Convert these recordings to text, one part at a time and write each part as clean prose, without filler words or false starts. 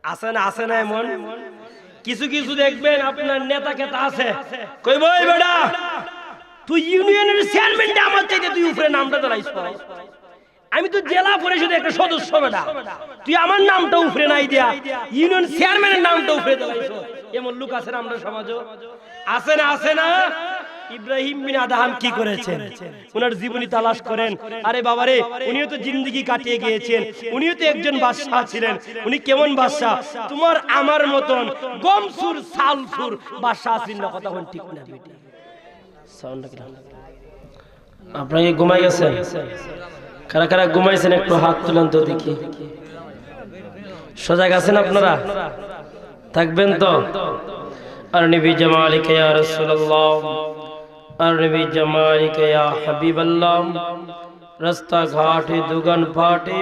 আছে না এমন কিছু কিছু দেখবেন আপনার নেতা কেতা আছে কইব এই বেটা তুই ইউনিয়নের চেয়ারম্যানটা আমার চাইতে তুই উপরে নামটা দাঁড়াইছ আমি তো জেলা পরিষদের একটা সদস্য বেটা তুই আমার নামটা উপরে নাই দিয়া ইউনিয়ন চেয়ারম্যানের নামটা উপরে দাঁড়াইছ এমন লোক আছে না আমরা সমাজে আছে না ইব্রাহিম বিন আদহাম কি করেছেন ওনার জীবনী তালাশ করেন আরে বাবারে উনিও তো জিন্দেগি কাটিয়ে গিয়েছেন উনিও তো একজন বাদশা ছিলেন উনি কেমন বাদশা তোমার আমার মতন গমসুর সালসুর বাদশা ছিলেন না কথা কোন ঠিক না বেটি সাউন্ড কি আপনারা কি ঘুমাই গেছেন কারা কারা ঘুমাইছেন একটু হাত তুলেন তো দেখি সজাগ আছেন আপনারা থাকবেন তো আর নবী জামালিকা ইয়া রাসূলুল্লাহ আর নবী জামালিকা ইয়া হাবিবাল্লাহ রাস্তা ঘাটে দোকান পাটে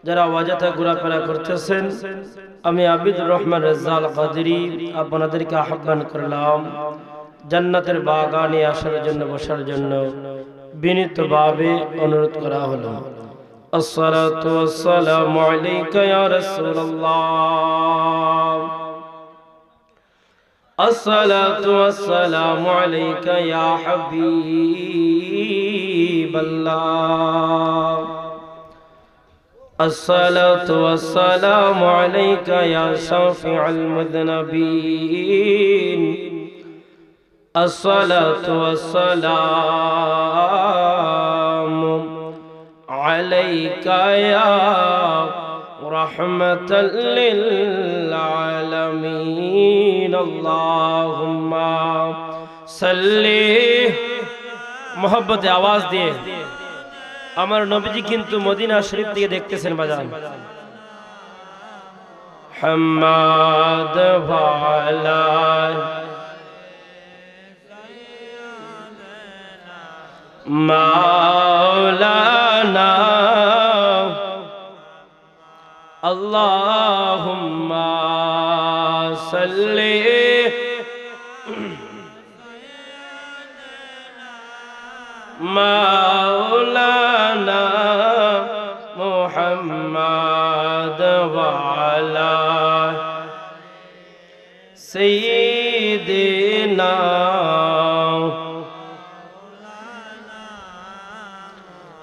যারা ওয়াজাতে ঘোরাফেরা করতেছেন আমি আবিদুর রহমান রেজাল কাদরি আপনাদেরকে আহ্বান করলাম জান্নাতের বাগানে আসার জন্য বসার জন্য বিনীতভাবে অনুরোধ করা হলো আসসালাতু ওয়াসসালামু আলাইকা ইয়া রাসূলুল্লাহ الصلاة والسلام عليك يا حبيب الله الصلاة والسلام عليك يا شافع المذنبين الصلاة والسلام عليك يا رحمة للعالمين اللهم صل मोहब्बत आवाज दिए আমার নবীজি কিন্তু মদিনা শরীফ থেকে দেখতেছেন বাজান হাম্মাদ ভালা মাওলানা Allahumma salli maulana Muhammad wa ala sayyidina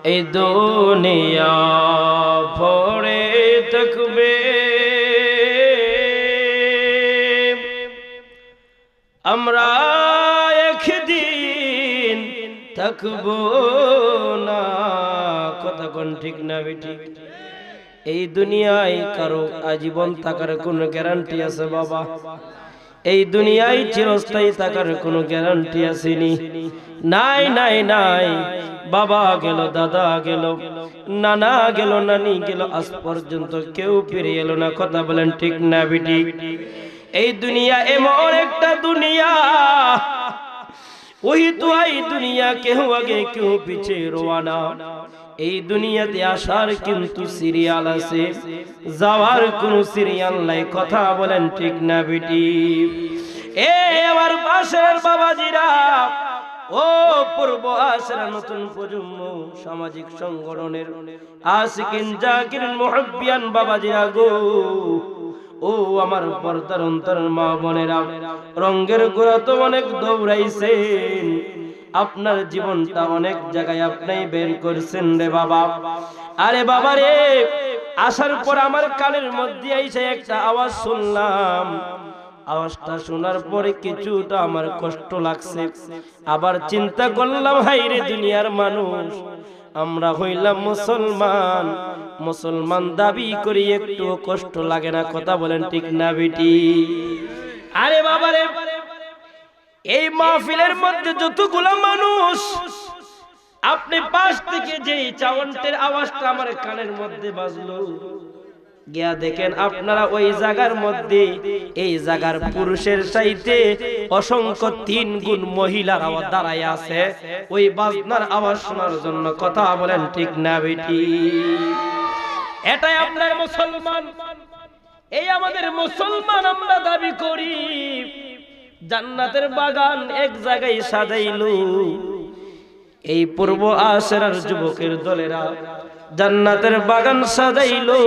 এই দুনিয়া ভরে থাকবে আমরা একদিন থাকব না কথা কোন ঠিক না বেঠিক এই দুনিয়ায় কারো আজীবন থাকার কোনো গ্যারান্টি আছে বাবা এই দুনিয়ায় চিরস্থায়ী থাকার কোনো গ্যারান্টি আসেনি নাই নাই নাই বাবা গেল দাদা গেল নানা গেল নানি গেল আজ পর্যন্ত কেউ ফিরে এলো না কথা বলেন ঠিক না বেটি এই দুনিয়া এমন একটা দুনিয়া ওই তো এই দুনিয়া কেউ আগে কেউ পিছে রওনা এই দুনিয়াতে আসার কিন্তু সিরিয়াল আছে যাওয়ার কোনো সিরিয়াল নাই কথা বলেন ঠিক না বেটি এ আমার পাশের বাবাজিরা ও পূর্ব আশরা নতুন প্রজন্ম সামাজিক সংগঠনের আশিকিন জাকিরিন মুহিব্বিয়ান বাবাজিরা গো ও আমার পর্দার অন্তরের মা বোনেরা রঙের গোড়া তো অনেক দৌড়াইছেন আপনার জীবনটা অনেক জায়গায় আপনি বের করছেন রে বাবা আরে বাবা রে আসার পর আমার কানের মধ্যে এসে একটা আওয়াজ শুনলাম আওয়াজটা শোনার পরে কিছুটা আমার কষ্ট লাগছে আবার চিন্তা করলাম হায়রে দুনিয়ার মানুষ আমরা হইলাম মুসলমান মুসলমান দাবি করি একটু কষ্ট লাগে না কথা বলেন ঠিক না বেটি আরে বাবা রে এই মাহফিলের মধ্যে যতগুলো মানুষ আপনি পাশ থেকে যে চাওয়ান্টের আওয়াজটা আমার কানের মধ্যে বাজলো গিয়া দেখেন আপনারা ওই জায়গার মধ্যে এই জায়গার পুরুষের চাইতে অসংখ্য 3 গুণ মহিলার আওয়াজ দাঁড়ায় আছে ওই বাজনার আওয়াজ শোনার জন্য কথা বলেন ঠিক না বেটি এটাই আপনার মুসলমান এই আমাদের মুসলমান আমরা দাবি করি জান্নাতের বাগান এক জায়গায় সাজাইলো এই পূর্ব আশরার যুবকের দলেরা জান্নাতের বাগান সাজাইলো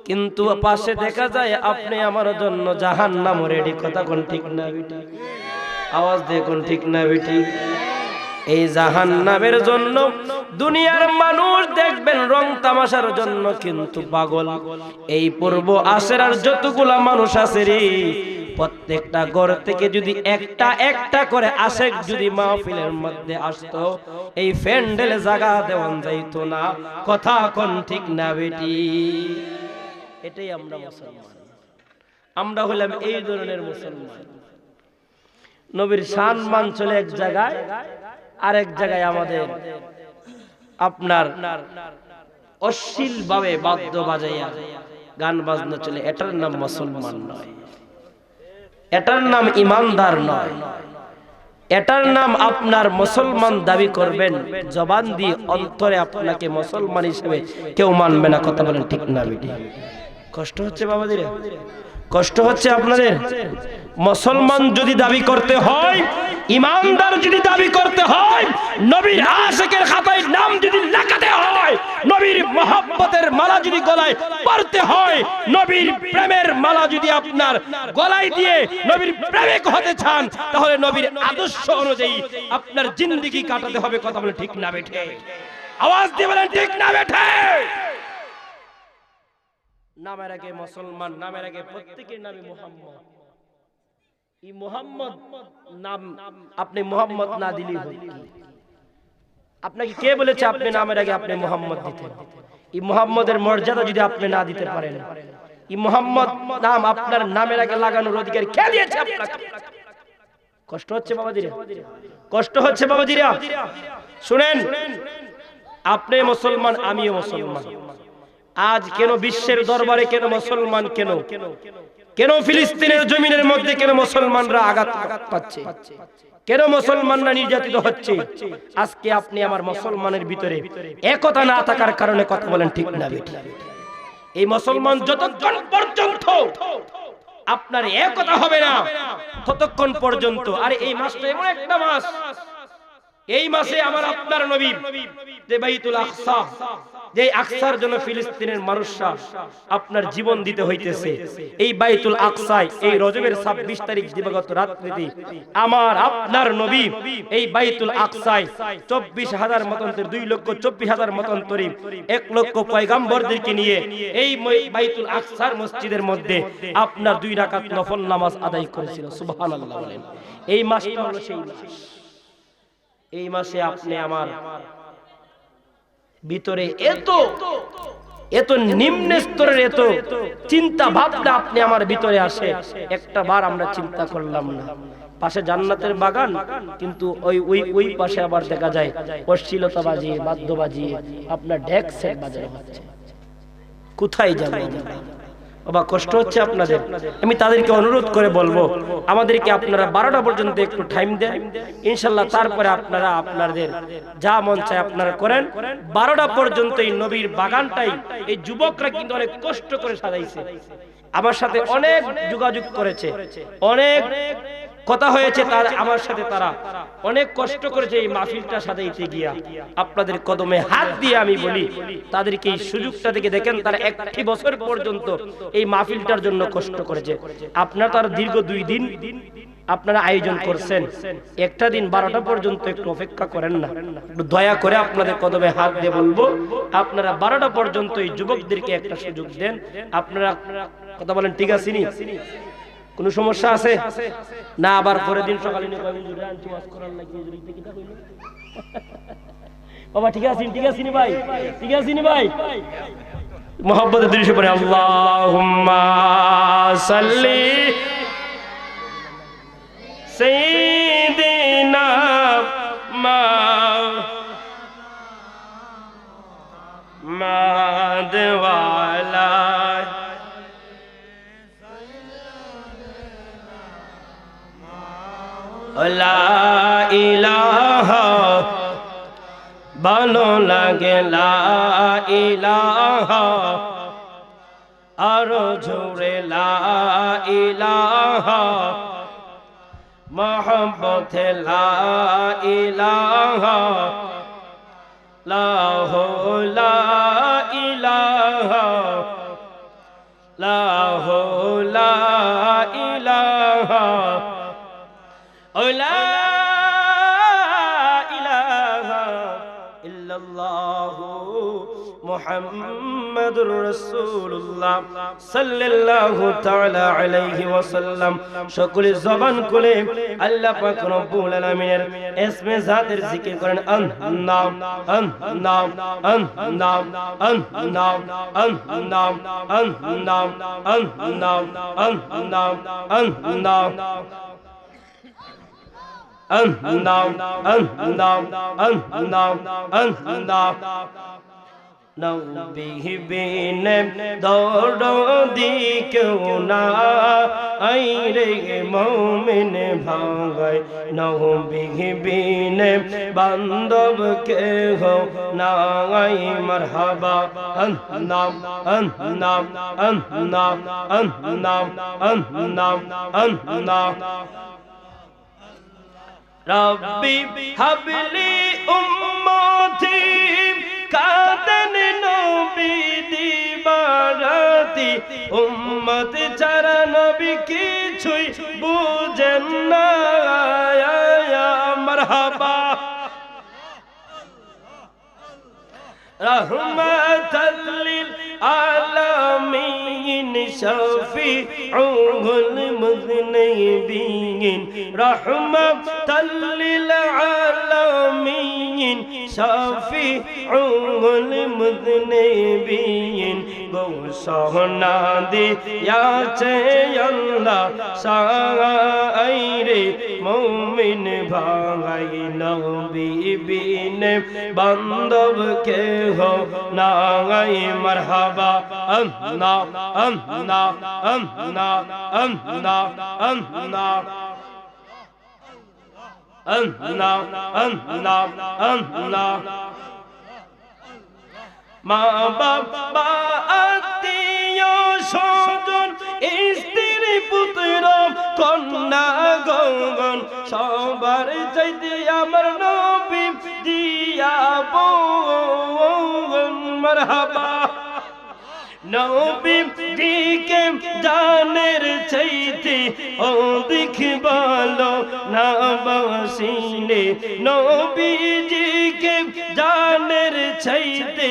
কিন্তু পাশে দেখা যায় আপনি আমার জন্য জাহান্নাম রেডি। কথা কোন ঠিক না বেটি? আওয়াজ দিয়ে কোন ঠিক না বেটি? এই জাহান্নামের জন্য দুনিয়ার মানুষ দেখবেন রং তামাশার জন্য কিন্তু পাগল। এই পূর্ব আশরার যতগুলা মানুষ আছে রে, প্রত্যেকটা ঘর থেকে যদি একটা একটা করে আশেক যদি মাহফিলের মধ্যে আসতো, এই প্যান্ডেলে জায়গা দেওয়ান যাইতো না। কথা কোন ঠিক না বেটি? এটাই আমরা মুসলমান, আমরা হলাম এই ধরনের মুসলমান। নবীর সম্মান চলে এক জায়গায়, আরেক জায়গায় আমাদের আপনার অশ্লীল ভাবে বাদ্য বাজাইয়া গান বাজনা চলে। এটার নাম মুসলমান নয়, এটার নাম ইমানদার নয়, এটার নাম আপনার মুসলমান দাবি করবেন জবান দিয়ে, অন্তরে আপনাকে মুসলমান হিসেবে কেউ মানবে না। কথা বলেন ঠিক না বেটি? কষ্ট হচ্ছে বাবাজিরা, কষ্ট হচ্ছে আপনাদের? মুসলমান যদি দাবি করতে হয়, ইমানদার যদি দাবি করতে হয়, নবীর আশিকের খাতায় নাম যদি লেখাতে হয়, নবীর মহব্বতের মালা যদি গলায় পরতে হয়, নবীর প্রেমের মালা যদি আপনার গলায় দিয়ে নবীর প্রেমিক হতে চান, তাহলে নবীর আদর্শ অনুযায়ী আপনার জিন্দেগি কাটাতে হবে। কথা বলে ঠিক না বেঠে? আওয়াজ দিয়ে বলেন ঠিক না বেঠে? নামের আগে মুসলমান, নামের আগে প্রত্যেকের নামে মুহাম্মদ। এই মুহাম্মদ নাম আপনি মুহাম্মদ না দিলে হয় কি? আপনাকে কে বলেছে আপনি নামের আগে আপনি মুহাম্মদ দিতেন? এই মুহাম্মদের মর্যাদা যদি আপনি না দিতে পারেন, এই মুহাম্মদ নাম আপনার নামের আগে লাগানোর অধিকার কে দিয়েছে আপনাকে? কষ্ট হচ্ছে বাবাজিরা, কষ্ট হচ্ছে বাবাজিরা। শুনেন, আপনি মুসলমান, আমিও মুসলমান। আজ কেন বিশ্বের দরবারে কেন মুসলমান, কেন কেন ফিলিস্তিনের জমিনের মধ্যে কেন মুসলমানরা আঘাত পাচ্ছে, কেন মুসলমানরা নির্যাতিত হচ্ছে? আজকে আপনি আমার মুসলমানের ভিতরে একতা না থাকার কারণে। কথা বলেন ঠিক না বেটি? এই মুসলমান যতক্ষণ পর্যন্ত আপনার একতা হবে না, ততক্ষণ পর্যন্ত। আর এই মাসটা এমন একটা মাস, এই মাসে আমার আপনার নবী যে বাইতুল আকসা, যে আকসার জন্য ফিলিস্তিনের মানুষরা আপনার জীবন দিতে হইতেছে, এই বাইতুল আকসায় এই রজবের 26 তারিখ দিবাগত রাত্রিতে আমার আপনার নবী এই বাইতুল আকসায় 24,000 মতান্তর, 2,24,000 মতান্তরে 1,00,000 পয়গম্বরদেরকে নিয়ে এই বাইতুল আকসার মসজিদের মধ্যে আপনার 2 রাকাত নফল নামাজ আদায় করেছিল। সুবহানাল্লাহ বলেন। এই মাসটা হলো সেই মাস। এই মাসে আপনি আমার ভিতরে এত এত নিম্ন স্তরের এত চিন্তা ভাবনা আপনি আমার ভিতরে আসে, একটা বার আমরা চিন্তা করলাম না। পাশে জান্নাতের বাগান, কিন্তু ওই পাশে আবার দেখা যায় অশ্লীলতা বাজিয়ে, বাদ্য বাজিয়ে আপনার ঢেক সেট বাজানো হচ্ছে। কোথায় যাবে বাবা? কষ্ট হচ্ছে আপনাদের। আমি তাদেরকে অনুরোধ করে বলবো, আমাদেরকে আপনারা 12টা পর্যন্ত একটু টাইম দেন, ইনশাআল্লাহ। তারপরে আপনারা আপনাদের যা মন চায় আপনারা করেন। 12টা পর্যন্ত এই নবীর বাগানটাই এই যুবকরা কিন্তু অনেক কষ্ট করে সাজাইছে। আমার সাথে অনেক যোগাযোগ করেছে, অনেক কথা হয়েছে তার আমার সাথে, তারা অনেক কষ্ট করেছে এই মাহফিলটা সাজাইতে গিয়া। আপনাদের কদমে হাত দিয়ে আমি বলি, তাদেরকে এই সুযোগটা থেকে দেখেন, তারা 1 বছর পর্যন্ত এই মাহফিলটার জন্য কষ্ট করেছে। আপনারা তার দীর্ঘ 2 দিন আপনারা আয়োজন করছেন, একটা দিন 12টা পর্যন্ত একটু অপেক্ষা করেন না? একটু দয়া করে আপনাদের কদমে হাত দিয়ে বলবো, আপনারা 12টা পর্যন্ত এই যুবকদেরকে একটা সুযোগ দেন। আপনারা কথা বলেন ঠিক আছে নি? কোনো সমস্যা আছে না? আবার পরের দিন সকালে বাবা ঠিক আছে, ঠিক আছে নি ভাই, ঠিক আছে নি ভাই? মোহাম্মদের দৃশ্য পরে আল্লাহুম্মা সাল্লি সাইয়্যিদিনা মুহাম্মাদ ওয়া আলা লা ইলাহা, ভালো লাগে লা ইলাহা, আরো জোরে লা ইলাহা, মোহাম্মতে লা ইলাহা, লা ইলাহা, লা লা ইলাহা লা ইলাহা ইল্লাল্লাহু মুহাম্মাদুর রাসূলুল্লাহ সাল্লাল্লাহু তাআলা আলাইহি ওয়াসাল্লাম। সকলে জবান খুলে আল্লাহ পাক রব্বুল আলামিনের ইসমে জাতের জিকির করেন। আল্লাহ আল্লাহ আল্লাহ আল্লাহ আল্লাহ আল্লাহ আল্লাহ আল্লাহ আল্লাহ নবী বিনে দরদি কেউ না আইরে মুমিন ভাই, নবী বিনে বান্ধব কেহ নাই মারহাবা। আল্লাহ আল্লাহ আল্লাহ আল্লাহ আল্লাহ আল্লাহ রব্বি হাবলি উম্মতি কাদেন নবী দিবারাতি, উম্মত ছাড়া নবী কিছুই বুঝেন না। মারহাবা রহমাতাল লিল আলামিন শফিউল মুযনিবিন, রহমাতাল লিল আলামিন শফিউল মুযনিবিন। ঘোষণা দিয়াছে আল্লাহ সাইরে মুমিন ভাই, নবী বিনে বান্ধব কেহ নাই মারহাবা। আল্লাহ আল্লাহ আল্লাহ আল্লাহ আল্লাহ আল্লাহ আল্লাহ আল্লাহ মা বাবা আত্মীয় স্বজন স্ত্রী পুত্র কন্যা গণ সবার চাইতে আমার নবী দিয়া বোন। মারহাবা নবী দিকে জানের চাইতে অধিক ভালো না বাসিলে, নবীজিকে জানের চাইতে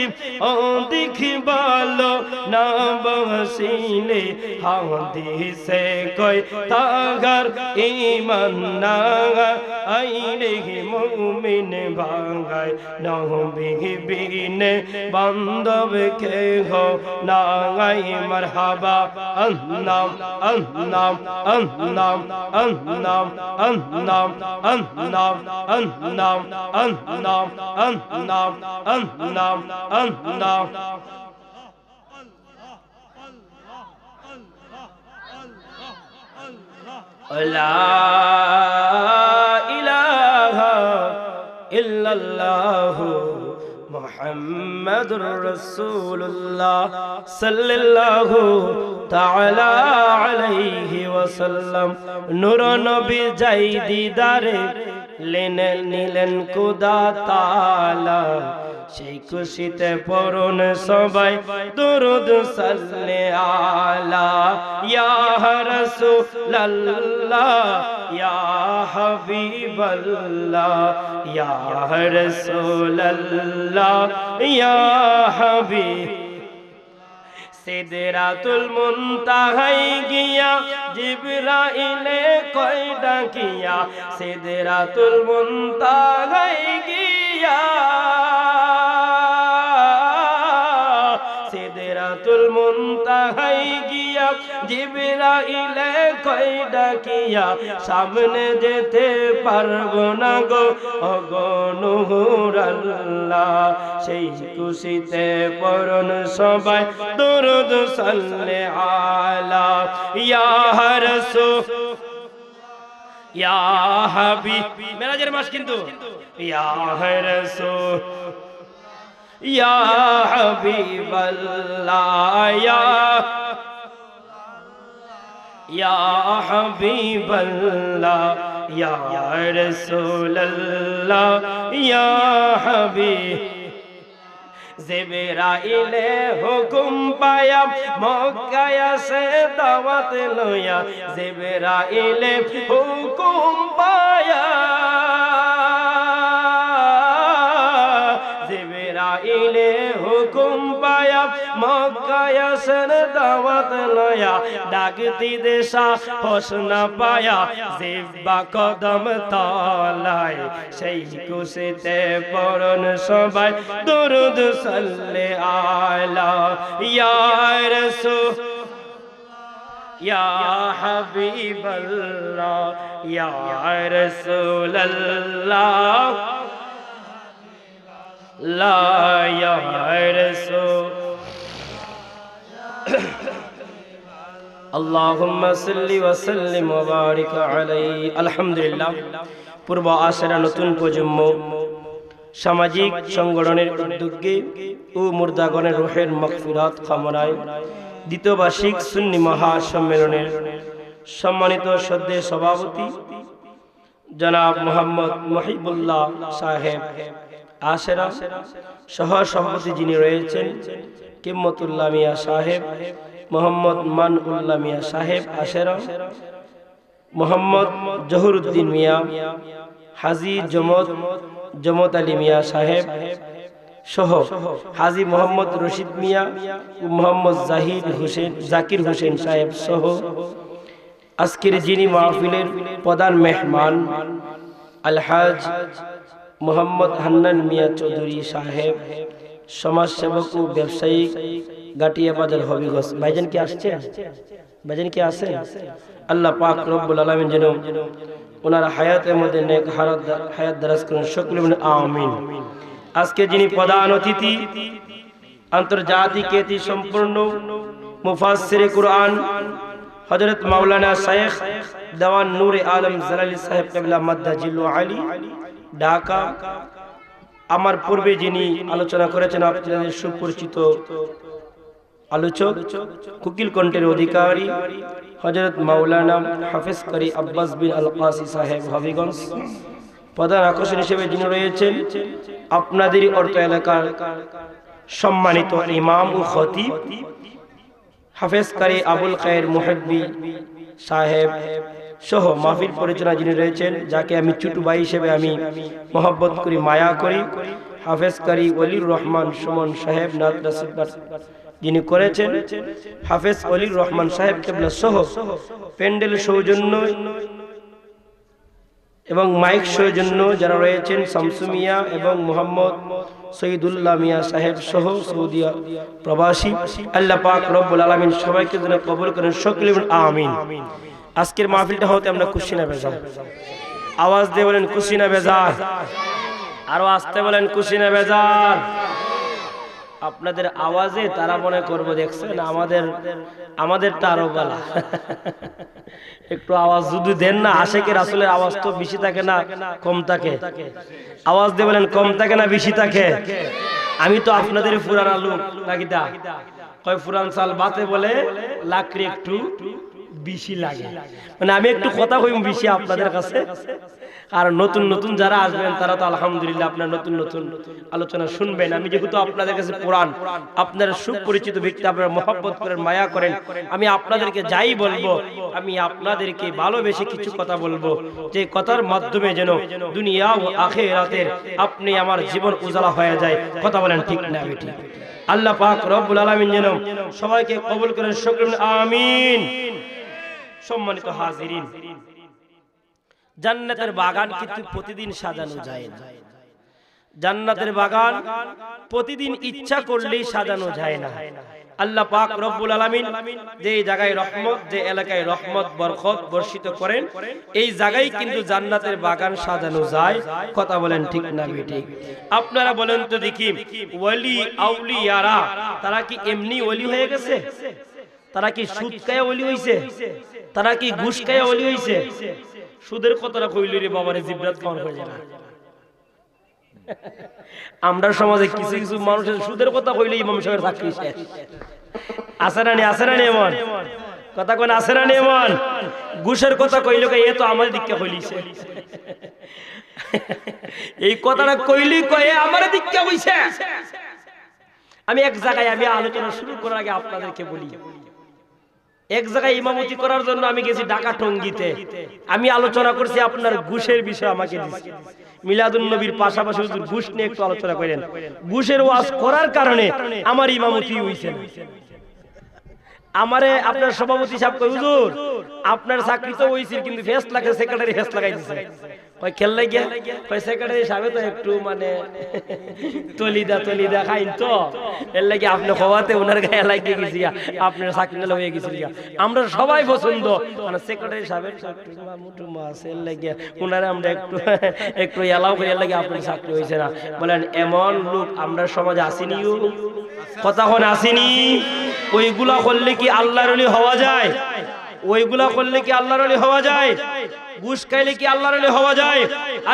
অধিক ভালো না বাসিলে। হাদিসে কয় তাগার ঈমান না আইলে মুমিন ভাই, নবী বিনে বান্ধব কেহ নাই মারহাবা। আল্লাহ আল্লাহ আল্লাহ আল্লাহ আল্লাহ আল্লাহ আল্লাহ আল্লাহ আল্লাহ আল্লাহ আল্লাহ লা ইলাহা ইল্লাল্লাহু মুহাম্মাদুর রাসূলুল্লাহ সাল্লাল্লাহু তাআলা আলাইহি ওয়াসাল্লাম। নূর নবী যাই দিদারে নিলেন খোদা তাআলা, সেই খুশিতে পড়ুন সবাই দুরূদ সাল্লে আলা। ইয়া রাসূলুল্লাহ ইয়া হাবিবাল্লাহ ইয়া রাসূলুল্লাহ ইয়া হাবিব। সিদরাতুল মুনতাহায় গিয়া জিবরাইলে কয় ডাকিয়া, সিদরাতুল মুনতাহায় গিয়া, সিদরাতুল মুনতাহায় গিয়া জিবরাইলে কয় ডাকিয়া, সামনে যেতে পারবো না গো ওগো নূর আল্লাহ। সেই খুশিতে পড়ুন সবাই দুরূদ সাল্লে আলা। ইয়া রাসূল ইয়া হাবিব, মেরাজের মাস কিন্তু। ইয়া রাসূল ইয়া হাবিবাল্লাহ ইয়া হাবিবাল্লাহ ইয়া রাসূলুল্লাহ ইয়া হাবিব। জিবরাইলে হুকুম পায়া মক্কায় আসে দাওয়াত লয়া জিবরাইলে হুকুম পায়া জিবরাইলে হুকুম পায়া মক্কায় আসে দাওয়াত লয়া ডাকতি দেশা হোসনা পায়া জিব্বা কদম তলায় সেই খুশিতে পড়ন সবাই দুরুদ সাল্লে আলা ইয়া রাসূল ইয়া হাবিবাল্লাহ ইয়া রাসূলুল্লাহ লা ইয়া রাসূল আল্লাহুম্মা সাল্লি ওয়া সাল্লিম ওয়া বারিক আলাইহি। আলহামদুলিল্লাহ, পূর্ব আশরা নতুন প্রজন্ম সামাজিক সংগঠনের উদ্যোগে ও মুর্দাগণের রূহের মাগফিরাত কামনায় দ্বিতীয় বার্ষিক সুন্নি মহাসম্মেলনের সম্মানিত শ্রদ্ধেয় সভাপতি জনাব মোহাম্মদ মহিবুল্লাহ সাহেব আশরা, সহ সভাপতি যিনি রয়েছেন কিম্মতুল্লাহ মিয়া সাহেব, মোহাম্মদ মানউল্লাহ মিয়া সাহেব আশরা, মোহাম্মদ জহুরুদ্দিন মিয়া, হাজী জমত আলী মিয়া সাহেব সহ হাজী মোহাম্মদ রশিদ মিয়া ও মোহাম্মদ জাকির হোসেন সাহেব সহ আজকের যিনি মাহফিলের প্রধান মেহমান আলহাজ মোহাম্মদ হান্নান মিয়া চৌধুরী সাহেব, সমাজসেবক ও ব্যবসায়িক, গাটিয়া বাজার হবিগঞ্জ। ভাইজান কি আসছে? ভাইজান কি আছেন? আল্লাহ পাক রব্বুল আলামিন যেন ওনার হায়াতের মধ্যে নেক হায়াত দারাজ করেন, সকলে বলেন আমিন। আজকে যিনি প্রধান অতিথি, আন্তর্জাতিক খ্যাতি সম্পন্ন মুফাসসিরে কুরআন হযরত মাওলানা শেখ দেওয়ান নূরে আলম জালালী সাহেব কিবলা মাদ্দাজিল্লু আলী, ঢাকা। আমার পূর্বে যিনি আলোচনা করেছেন আপনাদের সুপরিচিত আলোচক, কুকিল কণ্ঠের অধিকারী হযরত মাওলানা হাফেজ কারি আব্বাস বিন আল কাসি সাহেব হবিগঞ্জ। প্রধান আকর্ষণ হিসেবে যিনি রয়েছেন আপনাদেরই অর্থ এলাকার সম্মানিত ইমাম ও খতিব হাফেজ কারি আবুল খায়ের মুহিব্বি সাহেব সহ মাহফিল পরিচালনা যিনি রয়েছেন, যাকে আমি ছোট ভাই হিসেবে আমি মহব্বত করি, মায়া করি, হাফেজ কারি ওলির রহমান সুমন সাহেব নাদরাসিবাদ যিনি করেছেন, হাফেজ ওলির রহমান সাহেব কিবলা সহ প্যান্ডেল সৌজন্য এবং মাইক সৌজন্য যারা রয়েছেন শামসু মিয়া এবং মোহাম্মদ শহীদুল্লাহ মিয়া সাহেব সহ সৌদি প্রবাসী। আল্লাহ পাক রব্বুল আলামিন সবাইকে যেন কবুল করেন, সকলে বলেন আমিন। আজকের মাহফিলটা হতে আমরা খুশি না বেজার? আওয়াজ দিয়ে বলেন খুশি না বেজার? আরো আসতে বলেন খুশি না বেজার? আপনাদের আওয়াজে তারা মনে করবো দেখছেন আমাদেরটা আরো বলা। একটু আওয়াজ যদি দেন না, আশেকের রাসূলের আওয়াজ তো বেশি থাকে না কম থাকে? আওয়াজ দিয়ে বলেন কম থাকে না বেশি থাকে? আমি তো আপনাদের পুরানা লোক নাকি দা কয় পুরান চাল বাতে বলে লাকড়ি একটু বেশি লাগে, মানে আমি একটু কথা কইম বেশি আপনাদের কাছে। আর নতুন নতুন যারা আসবেন তারা তো আলহামদুলিল্লাহ আপনারা নতুন নতুন আলোচনা শুনবেন। আমি যেহেতু আপনাদের কাছে পুরান, আপনারা সুপরিচিত ব্যক্তি, আপনারা মহব্বত করেন, মায়া করেন, আমি আপনাদেরকে যাই বলবো আমি আপনাদেরকে ভালোবেসে কিছু কথা বলবো, যে কথার মাধ্যমে যেন দুনিয়া ও আখিরাতের আপনি আমার জীবন উজালা হয়ে যায়। কথা বলেন ঠিক না বেটি? আল্লাহ পাক রব্বুল আলামিন যেন সবাইকে কবুল করেন, সকলে আমিন। সম্মানিত হাজিরিন, জান্নাতের বাগান কিন্তু প্রতিদিন সাজানো যায় না। জান্নাতের বাগান প্রতিদিন ইচ্ছা করলেই সাজানো যায় না। আল্লাহ পাক রব্বুল আলামিন যে জায়গায় রহমত, যে এলাকায় রহমত বরকত বর্ষিত করেন, এই জায়গায় কিন্তু জান্নাতের বাগান সাজানো যায়। কথা বলেন ঠিক না বেঠিক? আপনারা বলেন তো দেখি, ওলি আউলিয়ারা তারা কি এমনি ওলি হয়ে গেছে? তারা কি সুদ খায়া ওলি হইছে? তারা কি ঘুষ খায়া ওলি হইছে? সুদের কথাটা কইলি রে বাবারে জিবরাত খাওয়ার হয়ে যায়। আমরা সমাজে কিছু কিছু মানুষের সুদের কথা কইলে ইমাম সাহেবের চাকরি শেষ। আছে না এমন কথা কোন? আছে না এমন? ঘুষের কথা কইলে এ তো আমার দিককে কইলিছে, এই কথাটা কইলি কয়ে আমার দিককে কইছে। আমি এক জায়গায় আমি আলোচনা শুরু করার আগে আপনাদেরকে বলি, এক জায়গায় ইমামতি করার জন্য আমি গেছি ঢাকা টঙ্গীতে। আমি আলোচনা করছি আপনার ঘুষের বিষয়, আমাকে দিচ্ছে মিলাদুন নবীর পাশাপাশি হুজুর ঘুষ নিয়ে একটু আলোচনা করেন। ঘুষের ওয়াজ করার কারণে আমার ইমামতি হইছে না। আমারে আপনার সভাপতি সাহেব কই, হুজুর আপনার চাকরি তো হইছিল কিন্তু ফেস্ট লাগে, সেক্রেটারি ফেস্ট লাগাই দিছে। কই খেললে গিয়া, কই সেক্রেটারি সাহেব তো একটু মানে তলিদা খাইন তো, এর লাগে আপনি হওয়াতে ওনার গায়ে লাগিয়ে গেছি, আপনার চাকরি নালে হয়ে গেছিল। আমরা সবাই পছন্দ, মানে সেক্রেটারি সাহেবের মুটু মাছ, এর লাগে ওনারে আমরা একটু এলাও করে, এর লাগে আপনার চাকরি হয়েছে না। বলেন এমন লোক আমরা সমাজে আসেনি, কতক্ষণ আসেনি? ওইগুলা করলে কি আল্লাহর ওলি হওয়া যায়? ওইগুলা করলে কি আল্লাহর ওলি হওয়া যায়? ঘুষ খাইলে কি আল্লাহর ওলি হওয়া যায়?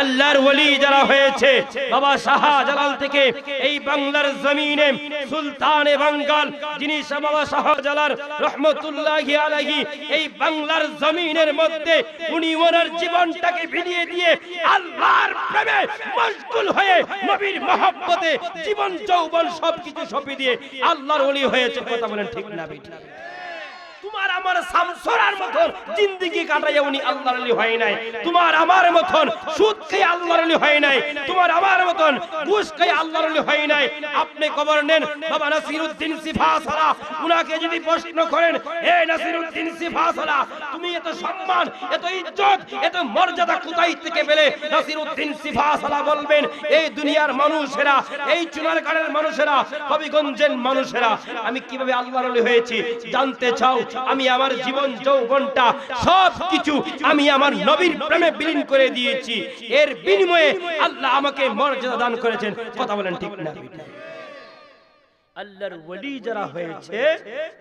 আল্লাহর ওলি যারা হয়েছে বাবা শাহজালাল থেকে এই বাংলার জমিনে সুলতানে বাঙ্গাল, যিনি বাবা শাহজালাল রহমতুল্লাহি আলাইহি এই বাংলার জমিনের মধ্যে উনি ওনার জীবনটাকে বিলিয়ে দিয়ে আল্লাহর প্রেমে মশগুল হয়ে নবীর মহব্বতে জীবন যৌবন সবকিছু সঁপে দিয়ে আল্লাহর ওলি হয়েছে। কথা বলেন ঠিক না বেঠিক? তোমার আমার সামসরার মতন জিন্দেগি কাটাইয়া উনি আল্লাহর ওলি হয় নাই। তোমার আমার মতন সুদ খেয়ে আল্লাহর ওলি হয় নাই। তোমার আমার মতন ঘুষ খেয়ে আল্লাহর ওলি হয় নাই। আপনি খবর নেন বাবা নাসিরউদ্দিন সিফাসালা, উনাকে যদি প্রশ্ন করেন, হে নাসিরউদ্দিন সিফাসালা, তুমি এত সম্মান, এত ইজ্জত, এত মর্যাদা কোথায় থেকে পেলে? নাসিরউদ্দিন সিফাসালা বলবেন, এই দুনিয়ার মানুষেরা, এই চুনারগাঁয়ের মানুষেরা, হবিগঞ্জের মানুষেরা, আমি কিভাবে আল্লাহর ওলি হয়েছি জানতে চাও? আমি আমার জীবন যৌবনটা সবকিছু আমি আমার নবীর প্রেমে বিলীন করে দিয়েছি। এর বিনিময়ে আল্লাহ আমাকে মর্যাদা দান করেছেন। কথা বলেন ঠিক না? আল্লাহর ওলি যারা হয়েছে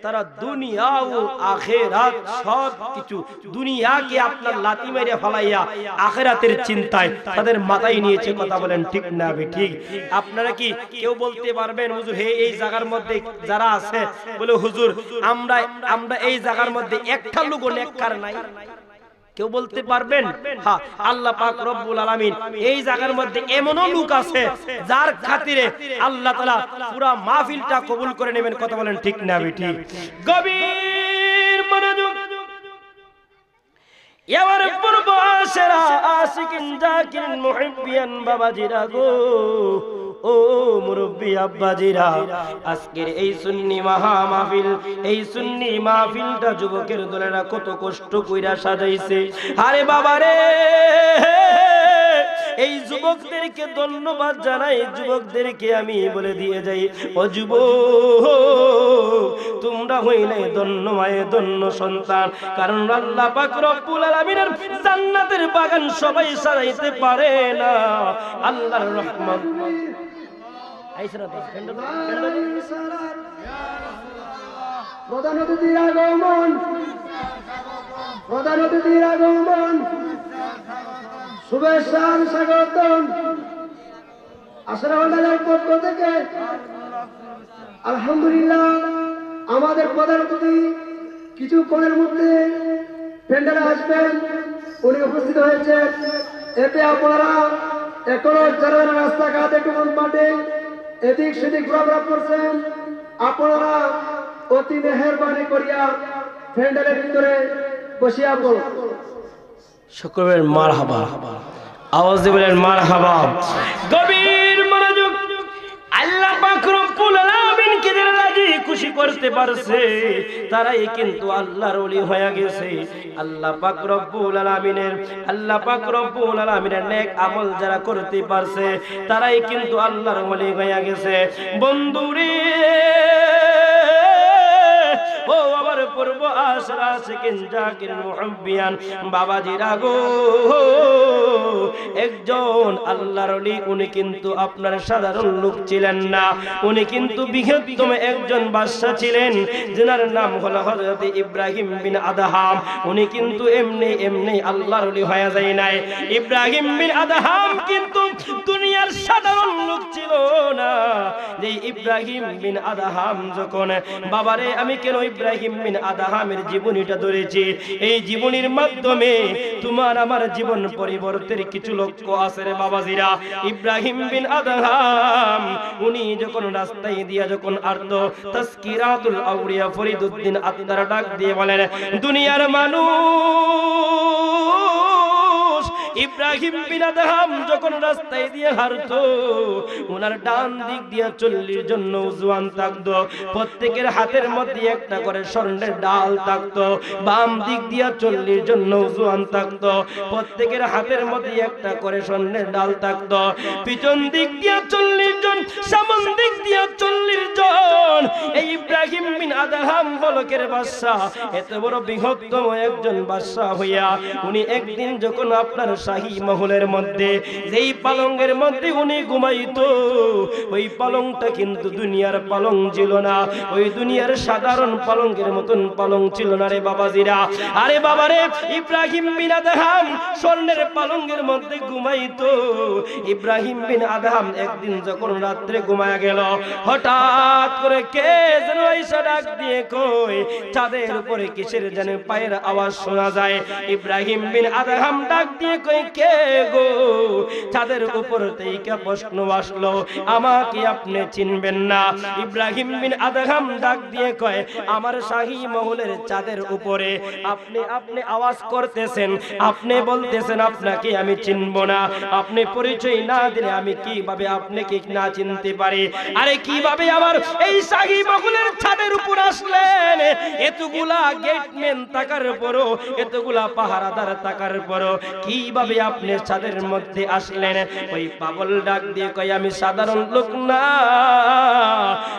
তারা দুনিয়া ও আখিরাত সবকিছু, দুনিয়াকে আপনার লাথি মেরে ফলাইয়া আখিরাতের চিন্তায় তাদের মাথায় নিয়েছে। কথা বলেন ঠিক না বেঠিক? আপনারা কি কেউ বলতে পারবেন হুজুর হে এই জায়গার মধ্যে যারা আছে, বলে হুজুর আমরা এই জায়গার মধ্যে একটা লোক নেককার নাই? কেউ বলতে পারবেন? হ্যাঁ, আল্লাহ পাক রব্বুল আলামিন এই জায়গার মধ্যে এমনও লোক আছে যার খাতিরে আল্লাহ তাআলা পুরো মাহফিলটা কবুল করে নেবেন। কথা বলেন ঠিক না বেঠিক? গভীর মনোযোগ, এবার পূর্ব আশেরা আশিকিন জাকিরিন মুহিব্বিয়ান বাবাজিরা গো, ও মুরব্বি আব্বাজিরা, আজকের এই সুন্নি মহা মাহফিল, এই সুন্নি মাহফিলটা যুবকের দলেরা কত কষ্ট কইরা সাজাইছে। আরে বাবা রে, এই যুবকদেরকে ধন্যবাদ জানাই। যুবকদেরকে আমি বলে দিয়ে যাই, ও যুবক, তোমরা হইলে ধন্য মায়ে ধন্য সন্তান। কারণ আল্লাহ পাক রব্বুল আলামিনের জান্নাতের বাগান সবাই সাজাইতে পারে না। আল্লাহর রহমত প্রধান অতিথির আগমন, প্রধান অতিথির আগমন, শুভেচ্ছা স্বাগতম। আশরাফুল্লাহর পক্ষ থেকে আলহামদুলিল্লাহ আমাদের প্রধান অতিথি কিছুক্ষণের মধ্যে প্যান্ডেলে আসবেন, উনি উপস্থিত হয়েছে। এতে আপনারা এখনো যারা রাস্তাঘাট একটু মাঠে এদিক সেদিক ঘোরাফেরা করছেন, আপনারা অতি মেহেরবানি করিয়া প্যান্ডেলের ভিতরে বসিয়া পড়ুন। শুকরের মারহাবা, আওয়াজ দিবেন মারহাবা। গভীর মনোযোগ, আল্লাহ পাক রব্বুল আলামিন কে যারা রাজি খুশি করতে পারছে তারাই কিন্তু আল্লাহর ওলি হয়ে গেছে। আল্লাহ পাক রব্বুল আলামিনের নেক আমল যারা করতে পারছে তারাই কিন্তু আল্লাহর ওলি হয়ে গেছে। বন্ধুরে, ও আমার পূর্ব আশরা আশিকিন জাকিরিন মুহিব্বিয়ান বাবাজিরা গো, একজন আল্লাহর ওলি, উনি কিন্তু আপনার সাধারণ লোক ছিলেন না। উনি কিন্তু বৃহত্তম একজন বাদশা ছিলেন, যার নাম হলো হযরত ইব্রাহিম বিন আদহাম। উনি কিন্তু এমনি আল্লাহর ওলি হয়ে যায় নাই। ইব্রাহিম বিন আদহাম কিন্তু দুনিয়ার সাধারণ লোক ছিল না। যে ইব্রাহিম বিন আদহাম যখন, বাবারে আমি কেন ইব্রাহিম বিন আদহামের জীবনীটা ধরেছি, এই জীবনীর মাধ্যমে তোমার আমার জীবন পরিবর্তনের কিছু কিছু লোক আছে রে বাবাজিরা। ইব্রাহিম বিন আদহাম উনি যখন রাস্তায় দিয়া যখন আরতো তাজকিরাতুল আউলিয়া ফরিদউদ্দিন আত্মার ডাক দিয়ে বলেন, দুনিয়ার মানুষ ইব্রাহিম বিন আদহাম যখন রাস্তায় দিয়ে হাঁটতো, ওনার ডান দিক দিয়ে 40 জন নওজোয়ান থাকতো, প্রত্যেকের হাতের মধ্যে একটা করে স্বর্ণের ডাল থাকতো। বাম দিক দিয়ে 40 জন নওজোয়ান থাকতো, প্রত্যেকের হাতের মধ্যে একটা করে স্বর্ণের ডাল থাকতো। পিছন দিক দিয়ে 40 জন, সামন দিক দিয়ে 40 জন। এই ইব্রাহিম বিন আদহাম বলকের বাদশা, এত বড় বৃহত্তম একজন বাদশা হইয়া উনি একদিন যখন আপনার শাহী মহলের মধ্যে যেই পালঙ্গের মধ্যে উনি ঘুমাইতো, ওই পালংটা কিন্তু দুনিয়ার পালং ছিল না, ওই দুনিয়ার সাধারণ পালঙ্গের মতন পালং ছিল না রে বাবাজিরা। আরে বাবারে, ইব্রাহিম বিন আদহাম স্বর্ণের পালঙ্গের মধ্যে ঘুমাইতো। ইব্রাহিম বিন আদহাম একদিন যখন রাত্রে ঘুমায়া গেল, হঠাৎ করে কে যেন এসে ডাক দিয়ে কই, চাঁদের উপরে কিসের যেন পায়ের আওয়াজ শোনা যায়। ইব্রাহিম বিন আদহাম ডাক দিয়ে কই, কে গো? চাঁদের উপর থেকে প্রশ্ন আসলো, আমাকে আপনি চিনবেন না? ইব্রাহিম বিন আদহাম ডাক দিয়ে কয়, আমার শাহী মহলের চাঁদের উপরে আপনি আওয়াজ করতেছেন, আপনি বলতেছেন আপনাকে আমি চিনব না, আপনি পরিচয় না দিলে আমি কিভাবে আপনাকে না চিনতে পারি? আরে কিভাবে আমার এই শাহী মহলের ছাদের উপর আসলেন? এতগুলা গেটম্যান থাকার পরও, এতগুলা পাহারাদার থাকার পরও কিভাবে আপনি ছাদের মধ্যে আসলেন? ওই পাগল ডাক দিয়ে কয়, আমি সাধারণ লোক না।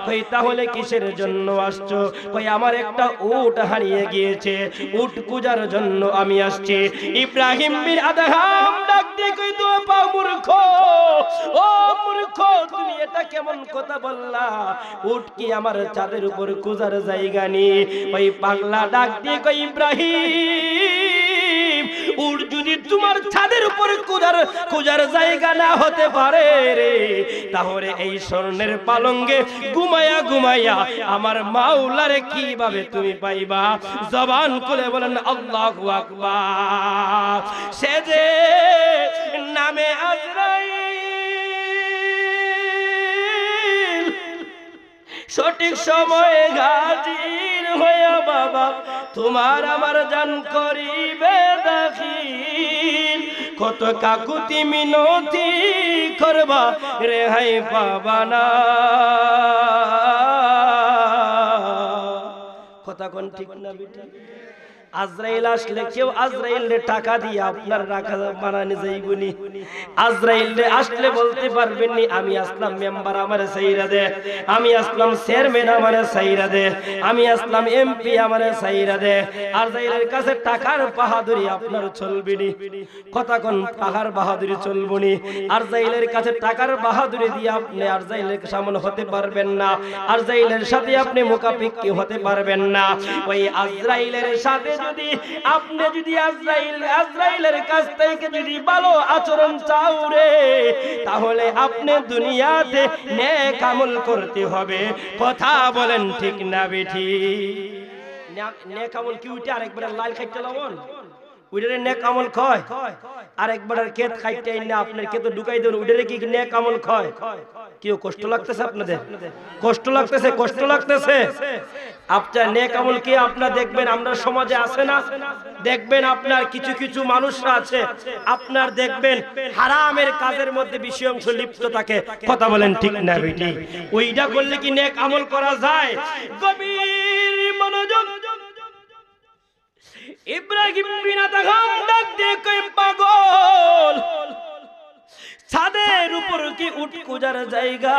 কই তাহলে কিসের জন্য আসছো? কই আমার একটা উট হারিয়ে গিয়েছে, উট খুঁজার জন্য আমি আসছি। ইব্রাহিম বিন আদহাম ডাক দিয়ে কই, তো পাও মূর্খ, ও মূর্খ, তুমি এটা কেমন কথা বললা? উট কি আমার চাঁদের উপর খুঁজার জায়গা নেই? ওই পাগলা ডাক দিয়ে কই, ইব্রাহিম, উট যদি তোমার ছাদের উপরে খোঁজার জায়গা না হতে পারে রে, তাহলে এই স্বর্ণের পালঙ্গে ঘুমায়া ঘুমায়া আমার মাওলারে কিভাবে তুমি পাইবা? জবান খুলে বলেন আল্লাহু আকবার। সে যে নামে আজরাইল সঠিক সময়ে হাজির হইয়া বাবা তোমার আমার জান করিবে দাখিল। কত কাকুতি মিনতি করবা রেহাই পাবা না। কথা কোন ঠিক না বেটা? আজরাইল আসলে কেউ আজরাইলে টাকা দিয়ে আপনার রাখা বানানি যাইবনি। আজরাইলে আসলে বলতে পারবেন নি, আমি আসলাম মেম্বার আমারে সাইরা দে, আমি আসলাম চেয়ারম্যান আমারে সাইরা দে, আমি আসলাম এমপি আমারে সাইরা দে। আজরাইলের কাছে টাকার বাহাদুরি আপনার চলবেনি। কথা কোন টাকার বাহাদুরি চলবনি। আজরাইলের কাছে টাকার বাহাদুরি দিয়ে আপনি আজরাইলের সামনে হতে পারবেন না, আজরাইলের সাথে আপনি মুখাপিক্ষি হতে পারবেন না। ওই আজরাইলের সাথে যদি আপনি যদি আজরাইলের কাছ থেকে যদি ভালো আচরণ চাও রে, তাহলে আপনি দুনিয়াতে নেক আমল করতে হবে। কথা বলেন ঠিক না বেঠি? নেক আমল কি উঠে আরেকবার লাল খাইতে লবণ উইডারে নেক আমল কয়? আরেকবার ক্ষেত খাইতে না আপনার ক্ষেত ঢুকাই দেন, উইডারে কি নেক আমল কয়? কেউ কষ্ট লাগতেছে আপনাদের? কষ্ট লাগতেছে? কষ্ট লাগতেছে? আপনার নেক আমল কি আপনার দেখবেন আমরা সমাজে আছে না, দেখবেন আপনার কিছু কিছু মানুষরা আছে আপনার দেখবেন হারামের কাজের মধ্যে বেশি অংশ লিপ্ত থাকে। কথা বলেন ঠিক না বেটি? ওইটা করলে কি নেক আমল করা যায়? গভীর মনোযোগ। ইব্রাহিম বিন আদহাম ডাক দিয়ে কই, পাগল, ছাদের উপর কি উট খোঁজার জায়গা?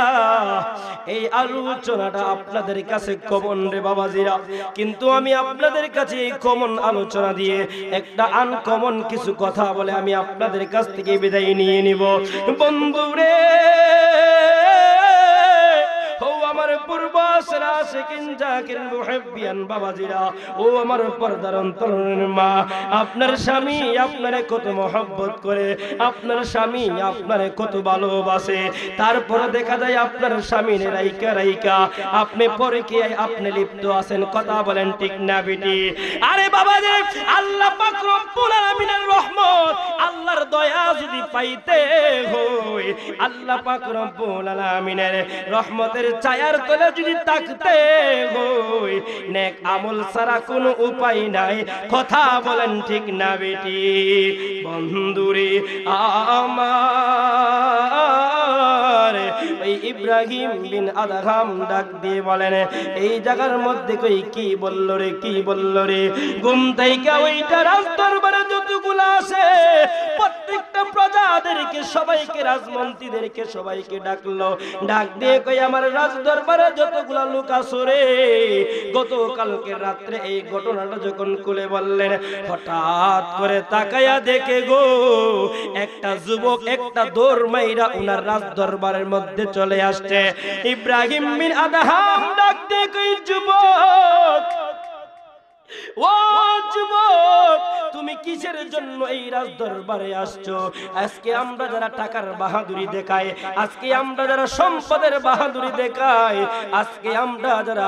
এই আলোচনাটা আপনাদের কাছে কমন রে বাবাজিরা, কিন্তু আমি আপনাদের কাছে এই কমন আলোচনা দিয়ে একটা আনকমন কিছু কথা বলে আমি আপনাদের কাছ থেকে বিদায় নিয়ে নিব। বন্ধুরে, ও আমার পূর্ব আসরা আশিকিন জাকিরিন মুহিব্বিয়ান বাবাজিরা, ও আমার পর্দার অন্তরের মা, আপনার স্বামী আপনারে কত মহব্বত করে, আপনার স্বামী আপনারে কত ভালোবাসে, তারপরে দেখা যায় আপনার স্বামীর রাইকা রাইকা আপনি পরে কি আপনি লিপ্ত আছেন। কথা বলেন ঠিক না বেটি? আরে বাবা রে, আল্লাহ পাক রব্বুল আলামিনের রহমত, আল্লাহর দয়া যদি পাইতে হয়, আল্লাহ পাক রব্বুল আলামিনের রহমতের ছায়ার তলে যদি থাকতে হয়, নেক আমল ছাড়া কোনো উপায় নাই। কথা বলেন ঠিক না বেটি? বন্ধুরে আমার, ওই ইব্রাহিম বিন আদহাম ডাক দিয়ে বলেন, এই জায়গার মধ্যে কই কি বলল রে, কি বলল রে? ঘুম থেকে ওইটা রাজদরবারে যতগুলো আছে প্রত্যেকটা প্রজাদেরকে, সবাইকে, রাজমন্ত্রীদেরকে সবাইকে ডাকলো। ডাক দিয়ে কই, আমার রাজদরবারে যতগুলো লোক আছে রে, গতকালকে রাত্রে এই ঘটনাটা যখন খুলে বললেন, হঠাৎ করে তাকায়া দেখে গো, একটা যুবক একটা দৌড় মাইরা উনার রাজদরবারের মধ্যে চলে আসছে। ইব্রাহিম বিন আদহাম ডাক দিয়ে কই, যুবক, ও যুবক, তুমি কিসের জন্য এই রাজদরবারে আসছো? আজকে আমরা যারা টাকার বাহাদুরি দেখাই, আজকে আমরা যারা সম্পদের বাহাদুরি দেখাই, আজকে আমরা যারা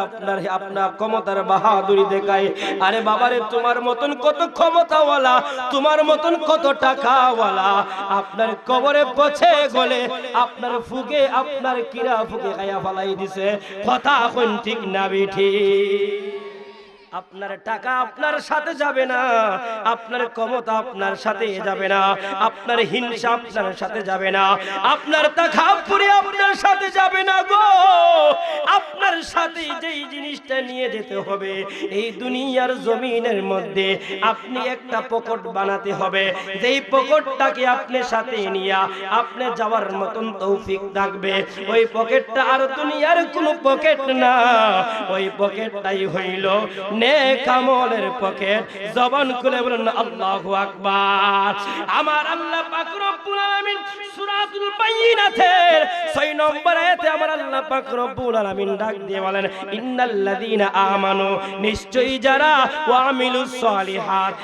আপনার ক্ষমতার বাহাদুরি দেখাই, আরে বাবারে, তোমার মতন কত ক্ষমতাওয়ালা, তোমার মতন কত টাকাওয়ালা আপনার কবরে পচে গলে আপনার ফুকে, আপনার কিরা ফুকে খাইয়া ফালাই দিছে। কথা কোন ঠিক না বেঠি? আপনার টাকা আপনার সাথে যাবে না, আপনার ক্ষমতা আপনার সাথে যাবে না, আপনার হিংসা আপনার সাথে যাবে না, আপনার তাকাব্বুরি আপনার সাথে যাবে না গো। আপনার সাথে যেই জিনিসটা নিয়ে যেতে হবে, এই দুনিয়ার জমিনের মধ্যে আপনি একটা পকেট বানাতে হবে, যেই পকেটটাকে আপনি সাথে নিয়ে আপনি যাওয়ার মতন তৌফিক থাকবে। ওই পকেটটা আর দুনিয়ার কোনো পকেট না, ওই পকেটটাই হইল নেক আমলের পকেট। জবান খুলে বলেন আল্লাহু আকবার। আমার আল্লাহ পাক রব্বুল আলামিন সূরাতুল বাইয়িনাতের 6 নম্বর আয়াতে আমার আল্লাহ পাক রব্বুল আলামিন ডাক দিয়ে বলেন, ইন্নাল্লাযীনা আমানু, নিশ্চয়ই যারা, ওয়া আমিলুস সলিহাত,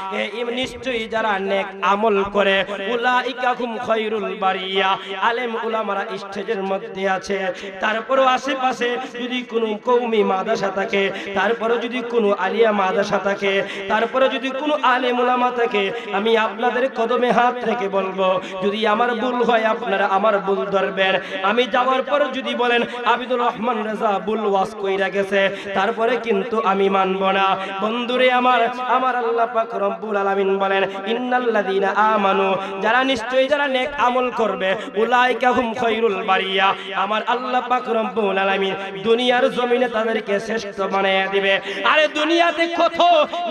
নিশ্চয়ই যারা নেক আমল করে, উলাইকা হুম খায়রুল বারিয়া। আলেম উলামারা স্টেজের মধ্যে আছে, তারপরও আশেপাশে যদি কোনো কওমি মাদ্রাসা থাকে, তারপরে যদি কোনো আলিয়া মাদ্রাসা থাকে, তারপরে যদি কোনো আলেম উলামা থাকে, আমি আপনাদের কদমে হাত রেখে বলবো, যদি আমার ভুল হয় আপনারা আমার ভুল ধরবেন। আমি যাওয়ার পর যদি বলেন আবিদুর রহমান রেজা ভুল ওয়াজ কইরা গেছে, তারপরে কিন্তু আমি মানব না। বন্ধুরে আমার, আমার আল্লাহ পাক রব্বুল আলামিন বলেন, ইন্নাল্লাযীনা আমানু, যারা নিশ্চয়ই যারা নেক আমল করবে, উলাইকা হুম খায়রুল বারিয়া, আমার আল্লাহ পাক রব্বুল আলামিন দুনিয়ার জমিনে তাদেরকে শ্রেষ্ঠ বানায়া দিবে। আরে দুনিয়াতে কত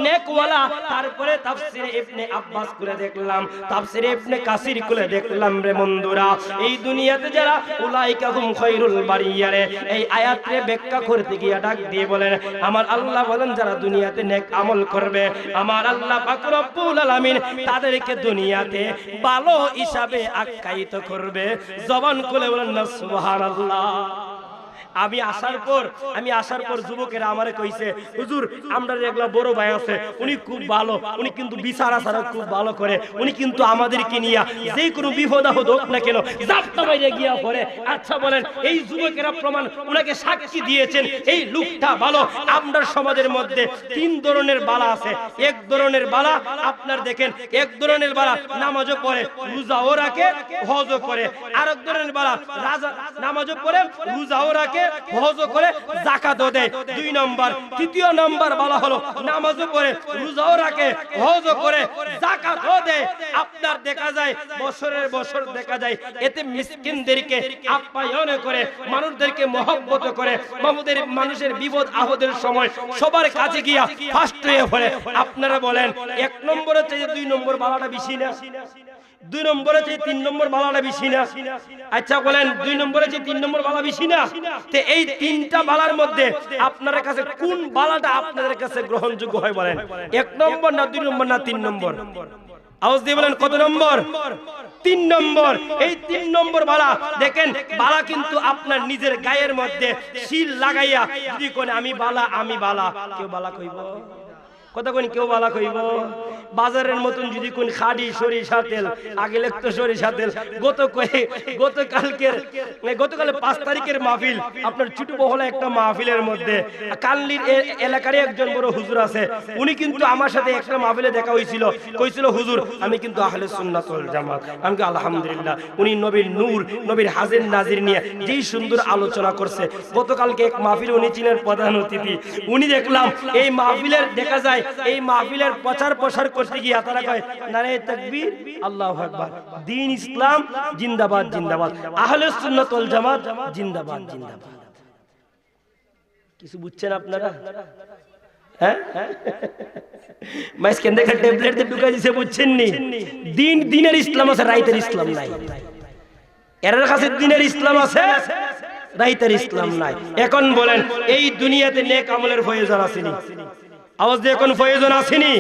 নেকওয়ালা, তারপরে তাফসীরে ইবনে আব্বাস করে দেখলাম, তাফসীরে ইবনে কাসির করে দেখলাম রে বন্ধুরা, এই দুনিয়াতে যারা উলাইকা হুম খায়রুল বারিয়া রে, এই আয়াতে ব্যাখ্যা করতে গিয়ে ডাক দিয়ে বলেন, আমার আল্লাহ বলেন যারা দুনিয়াতে নেক আমল করবে, আমার আল্লাহ পাক রব্বুল আলামিন তাদেরকে দুনিয়াতে ভালো হিসাবে আখ্যায়িত করবে। জবান খুলে বলেন না সুবহানাল্লাহ। আমি আসার পর যুবকেরা আমারে কইছে, হুজুর আমরা এগুলা বড় ভাই আছে, উনি খুব ভালো, উনি কিন্তু বিচার আচার খুব ভালো করে, উনি কিন্তু আমাদেরকে নিয়ে যে কোনো বিপদ আপদ হোক না কেন জাপটা বাইরে গিয়া পড়ে। আচ্ছা বলেন, এই যুবকেরা প্রমাণ ওনাকে সাক্ষী দিয়েছেন এই লোকটা ভালো। আমরা সমাজের মধ্যে 3 ধরনের বালা আছে। এক ধরনের বালা আপনার দেখেন, এক ধরনের বালা নামাজও পড়ে, রোজাও রাখে, হজও করে। আরেক ধরনের বালা নামাজও পড়ে, রোজাও রাখে, হজও করে, যাকাতও দেয়। 2 নম্বর। তৃতীয় নম্বর বলা হলো নামাজও পড়ে, রোজাও রাখে, হজও করে, যাকাতও দেয়। আপনার দেখা যায় বছরের বছর দেখা যায় এতে মিসকিনদেরকে আপ্যায়ন করে, মানুষদেরকে মহব্বত করে, মানুষের বিপদ আপদের সময় সবার কাছে গিয়া ফার্স্ট হয়ে পড়ে। আপনারা বলেন 1 নম্বরের চেয়ে 2 নম্বর বালাটা বেশি না? 2 নম্বরের চেয়ে 3 নম্বর বালাটা বেশি না? আচ্ছা বলেন 2 নম্বরের চেয়ে 3 নম্বর বালা বেশি না? তে এই 3টা বালার মধ্যে আপনাদের কাছে কোন বালাটা আপনাদের কাছে গ্রহণযোগ্য হয় বলেন? 1 নম্বর না 2 নম্বর না 3 নম্বর? আওয়াজ দিয়ে বলেন কত নম্বর? 3 নম্বর। এই 3 নম্বর বালা দেখেন, বালা কিন্তু আপনার নিজের গায়ের মধ্যে শিল লাগাইয়া যদি কোন আমি বালা কেউ বালা কইব? কথা কোন কেউ বালা কইব? বাজারের মতন যদি কোন খাড়ি সরিষা তেল, আগে লাগতো সরিষা তেল, গতকালে 5 তারিখের মাহফিল, আপনার ছোট বহলা একটা মাহফিলের মধ্যে কানলির এলাকার একজন বড় হুজুর আছে, উনি কিন্তু আমার সাথে একটা মাহফিলে দেখা হয়েছিল, কইছিল হুজুর আমি কিন্তু আহলে সুন্নাত ওয়াল জামাত। আমি কি আলহামদুলিল্লাহ। উনি নবীর নূর, নবীর হাজির নাজির নিয়ে যেই সুন্দর আলোচনা করছে। গতকালকে এক মাহফিলে উনি ছিলেন প্রধান অতিথি। উনি দেখলাম এই মাহফিলের দেখা যায় এই মাহফিলের প্রচার প্রসার করতে গিয়ে তারা কয় নারে তাকবীর, আল্লাহু আকবার, দ্বীন ইসলাম জিন্দাবাদ জিন্দাবাদ, আহলে সুন্নাত ওয়াল জামাত জিন্দাবাদ জিন্দাবাদ। কিছু বুঝছেন আপনারা? হ্যাঁ, মাইসকেন দেখে ট্যাবলেট দিয়ে ঢুকাই দিয়েছে, বুঝছেন নি? দিনের ইসলাম আছে, রাইতের ইসলাম নাই। এর কাছে দিনের ইসলাম আছে, রাইতের ইসলাম নাই। এখন বলেন এই দুনিয়াতে নেক আমলের প্রয়োজন আসেনি? আওয়াজ দিয়ে এখন প্রয়োজন আসেনি?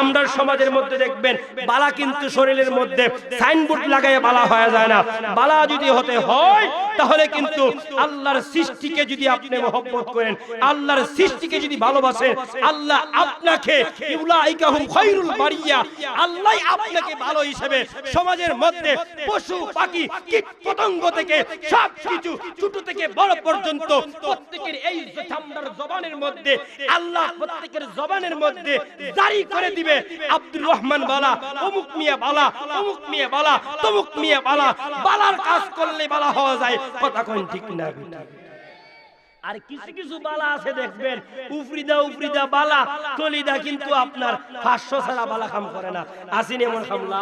আমরা সমাজের মধ্যে দেখবেন বালা কিন্তু শরীরের মধ্যে সাইনবোর্ড লাগায় বালা হয়ে যায় না। বালা যদি হতে হয় তাহলে কিন্তু আল্লাহর সৃষ্টিকে যদি আপনি মহব্বত করেন, আল্লাহর সৃষ্টিকে যদি ভালোবাসেন, আল্লাহ আপনাকে ইউলাইকা হুম খায়রুল বারিয়া, আল্লাহ আপনাকে ভালো হিসেবে সমাজের মধ্যে পশু পাখি কীট পতঙ্গ থেকে সব কিছু ছোট থেকে বড় পর্যন্ত প্রত্যেকের এই চামড়ার জবানের মধ্যে আল্লাহ প্রত্যেকের জবানের মধ্যে জারি করে দিবে আব্দুর রহমান বালা, অমুক মিয়া বালা, অমুক মিয়া বালা, তমুক মিয়া বালা। বালার কাজ করলে বালা হওয়া যায়। কথা কোন ঠিক না? আর কিছু কিছু বালা আছে দেখবেন উফরিদা বালা কলিদা, কিন্তু আপনার 500 ছাড়া বালা কাম করে না। আসিন এমন খামলা,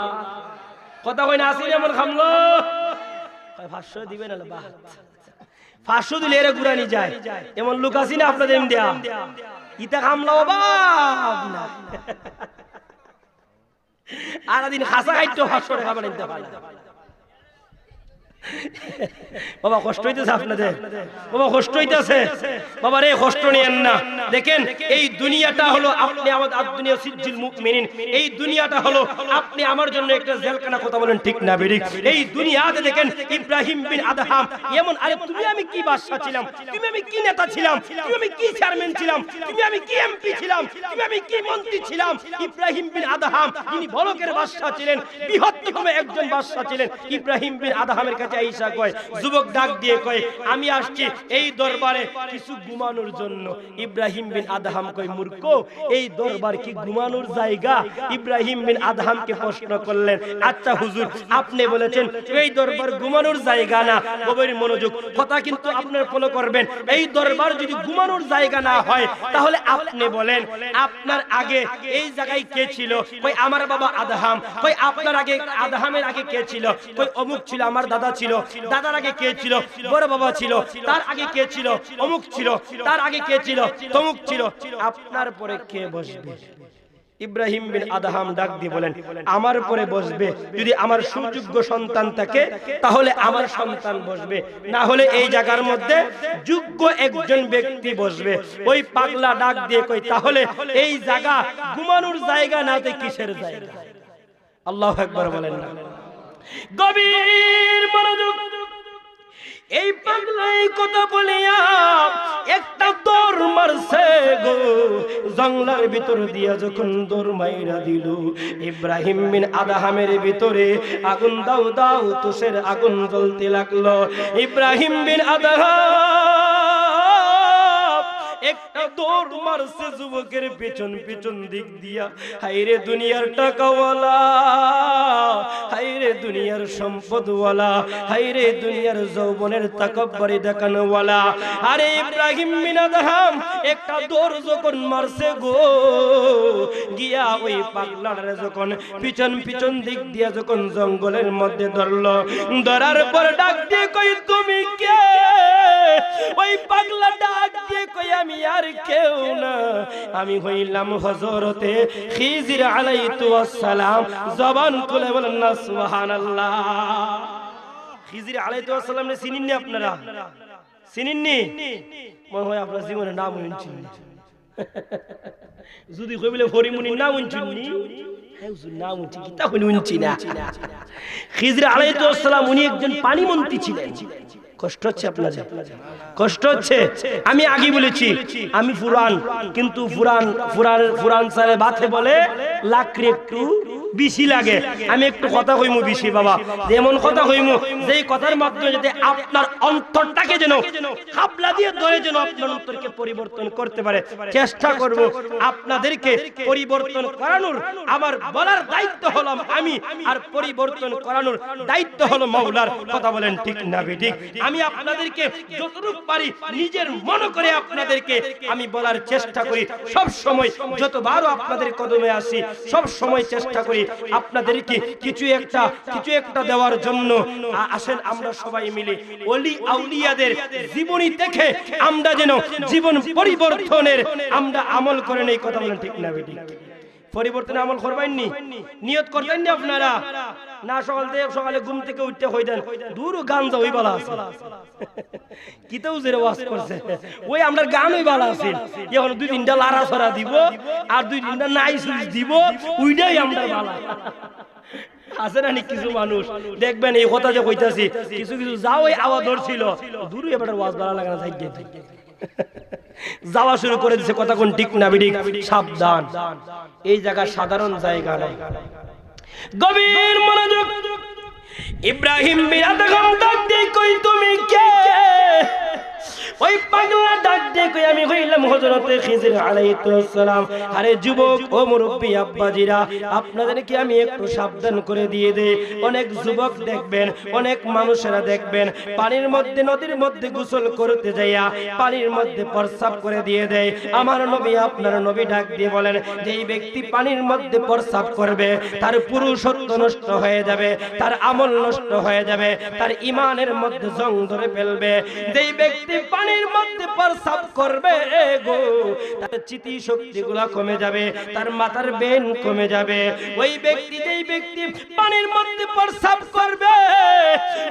কথা কই না? আসিন এমন খামলো 500 দিবেন না, বাহ 500 দিলে এর গুরানি যায়। এমন লোক আসিনা আপনাদের ইন্ডিয়া, ইটা খামলাও বাপ না। আর দিন খাসা খাইতো 500 টাকা বানাইতে পারে। বাবা কষ্ট হইতেছে আপনাদের, বাবা কষ্ট হইতেছে, বাবা রে কষ্ট নিয়েন না। দেখেন এই দুনিয়াটা হলো আপনি আমাদের দুনিয়া সিজ্জিল মুমিনিন, এই দুনিয়াটা হলো আপনি আমার জন্য একটা জেলখানা। কথা বলেন ঠিক না বেরিক? এই দুনিয়াতে দেখেন ইব্রাহিম বিন আদহাম এমন, আরে তুমি আমি কি বাদশা ছিলাম, তুমি আমি কি নেতা ছিলাম, তুমি আমি কি চেয়ারম্যান ছিলাম, তুমি আমি কি এমপি ছিলাম, তুমি আমি কি মন্ত্রী ছিলাম। ইব্রাহিম বিন আদহাম যিনি বলকের বাদশা ছিলেন, বৃহত্তম একজন বাদশা ছিলেন। ইব্রাহিম বিন আদহামের কাছে আইসা কয়, যুবক ডাক দিয়ে কয় আমি আসছি এই দরবারে কিছু ঘুমানোর জন্য। ইব্রাহিম বিন আদহাম কয় মূর্খ, এই দরবার কি ঘুমানোর জায়গা? ইব্রাহিম বিন আদহামকে প্রশ্ন করলেন, আচ্ছা হুজুর আপনি বলেছেন এই দরবার ঘুমানোর জায়গা না। গভীর মনোযোগ, কথা কিন্তু আপনারা ফলো করবেন। এই দরবার যদি ঘুমানোর জায়গা না হয় তাহলে আপনি বলেন আপনার আগে এই জায়গায় কে ছিল? কই আমার বাবা আদহাম। কই আপনার আগে আদহামের আগে কে ছিল? কই অমুক ছিল, আমার দাদা ছিল। দাদার আগে কে ছিল? বড় বাবা ছিল। তার আগে কে ছিল? অমুক ছিল। তার আগে কে ছিল? তমুক ছিল। আপনার পরে কে বসবে? ইব্রাহিম বিন আদহাম ডাক দিয়ে বলেন, আমার পরে বসবে যদি আমার সুযোগ্য সন্তান থাকে তাহলে আমার সন্তান বসবে, না হলে এই জায়গার মধ্যে যোগ্য একজন ব্যক্তি বসবে। ওই পাগলা ডাক দিয়ে কই তাহলে এই জায়গা ঘুমানোর জায়গা না তো কিসের জায়গা? আল্লাহু আকবার বলেন না। গভীর মনোযোগ, এই পাগলাই কথা বলিয়া একটা দৌড় মারছে গো, জঙ্গলের ভিতর দিয়া যখন দৌড় মাইরা দিল, ইব্রাহিম বিন আদহামের ভিতরে আগুন দাও দাও তুষের আগুন জ্বলতে লাগলো। ইব্রাহিম বিন আদহাম একটা দৌড় মারছে যুবকের পেছন পেছন দিক দিয়া। হাইরে দুনিয়ার টাকাওয়ালা, হাইরে দুনিয়ার সম্পদওয়ালা, হাইরে দুনিয়ার যৌবনের তাকাব্বুরি দেখানোওয়ালা। আরে ইব্রাহিম বিন আদহাম একটা দৌড় যখন মারছে গো, গিয়া ওই পাগলারে যখন পিছন পিছন দিক দিয়া যখন জঙ্গলের মধ্যে ধরলো, ধরার পর ডাক দিয়ে কই তুমি কে? ওই পাগলা ডাক দিয়ে কই আমি আর কেউ না, আমি হইলাম হযরতে খিজির আলাইহিস সালাম। জবান খুলে বলেন না সুবহানাল্লাহ। খিজির আলাইহিস সালাম নে চিনেননি আপনারা? চিনেননি? মনে হয় আপনার জীবনে নাম শুনছেন। যদি কইলে ফরিমুনির নাম শুনছেননি, নাম উঠি কি তখন উনছি না। খিজর আলাইহিস সালাম উনি একজন পানি মন্ত্রী ছিলেন। কষ্ট হচ্ছে আপনাদের? কষ্ট হচ্ছে? আমি আগে বলেছি আমি ফুরান, কিন্তু ফুরান সারে বাতে বলে লাকড়ি একটু বেশি লাগে। আমি একটু কথা কইমু বেশি বাবা, যেমন কথা কইমু যেই কথার মাধ্যমে যাতে আপনার অন্তরটাকে যেন হাবলা দিয়ে ধরে যেন আপনার অন্তরকে পরিবর্তন করতে পারে চেষ্টা করব। আপনাদেরকে পরিবর্তন করানোর আমার বলার দায়িত্ব হলাম আমি, আর পরিবর্তন করানোর দায়িত্ব হলো মাওলার। কথা বলেন ঠিক না ঠিক? আমি আপনাদেরকে যতটুকু পারি নিজের মনে করে আপনাদেরকে আমি বলার চেষ্টা করি। সব সময় যতবারও আপনাদের কদমে আসি সব সময় চেষ্টা করি আপনাদেরকে কিছু একটা দেওয়ার জন্য। আসেন আমরা সবাই মিলে ওলি আউলিয়াদের জীবনী দেখে আমরা যেন জীবন পরিবর্তনের আমরা আমল করে নেই। কথা বলেন ঠিক না ঠিক? পরিবর্তন আমল করবেননি, নিয়ত করতেন না আপনারা? না সকালে ঘুম থেকে উঠতে হই দেন দূর গাঞ্জা ওই বালা আছে কিতেও যে ওয়াজ করছে ওই আমরা গান ওই বালা আছে। এখন 2-3টা লারা ছড়া দিব আর 2-3টা নাই সুইচ দিব, ওইটাই আমরা বালা। আছে না কিছু মানুষ দেখবেন এই কথা যে কইতাছি কিছু যাও ওই আওয়াজ ধরছিল দূরে এবার ওয়াজ বালা লাগে না থাকবে যাওয়া শুরু করে দিছে। কথা কোন ঠিক না বিড়ি? সাবধান, এই জায়গা সাধারণ জায়গা নয়। গভীর মনোযোগ। ইব্রাহিম বিন আদহাম ডাক দিয়ে কই তুমি কে? ওই পাগলা ডাক দিয়ে কই আমি হইলাম হযরতে খিজির আলাইহিস সালাম। আরে যুবক ও মুরব্বি আব্বাজিরা, আপনাদেরকে আমি একটু সাবধান করে দিয়ে দেই। অনেক যুবক দেখবেন, অনেক মানুষেরা দেখবেন পানির মধ্যে নদীর মধ্যে গোসল করতে যাইয়া পানির মধ্যে প্রস্রাব করে দিয়ে দেয়। আমার নবী আপনার নবী ডাক দিয়ে বলেন যেই ব্যক্তি পানির মধ্যে প্রস্রাব করবে তার পুরুষত্ব নষ্ট হয়ে যাবে, তার আমল নষ্ট হয়ে যাবে, তার ঈমানের মধ্যে জং ধরে ফেলবে। যেই ব্যক্তি পানির মধ্যে প্রস্রাব করবে গো তার চিতি শক্তিগুলো কমে যাবে, তার মাথার বেন কমে যাবে। ওই ব্যক্তি যেই ব্যক্তি পানির মধ্যে প্রস্রাব করবে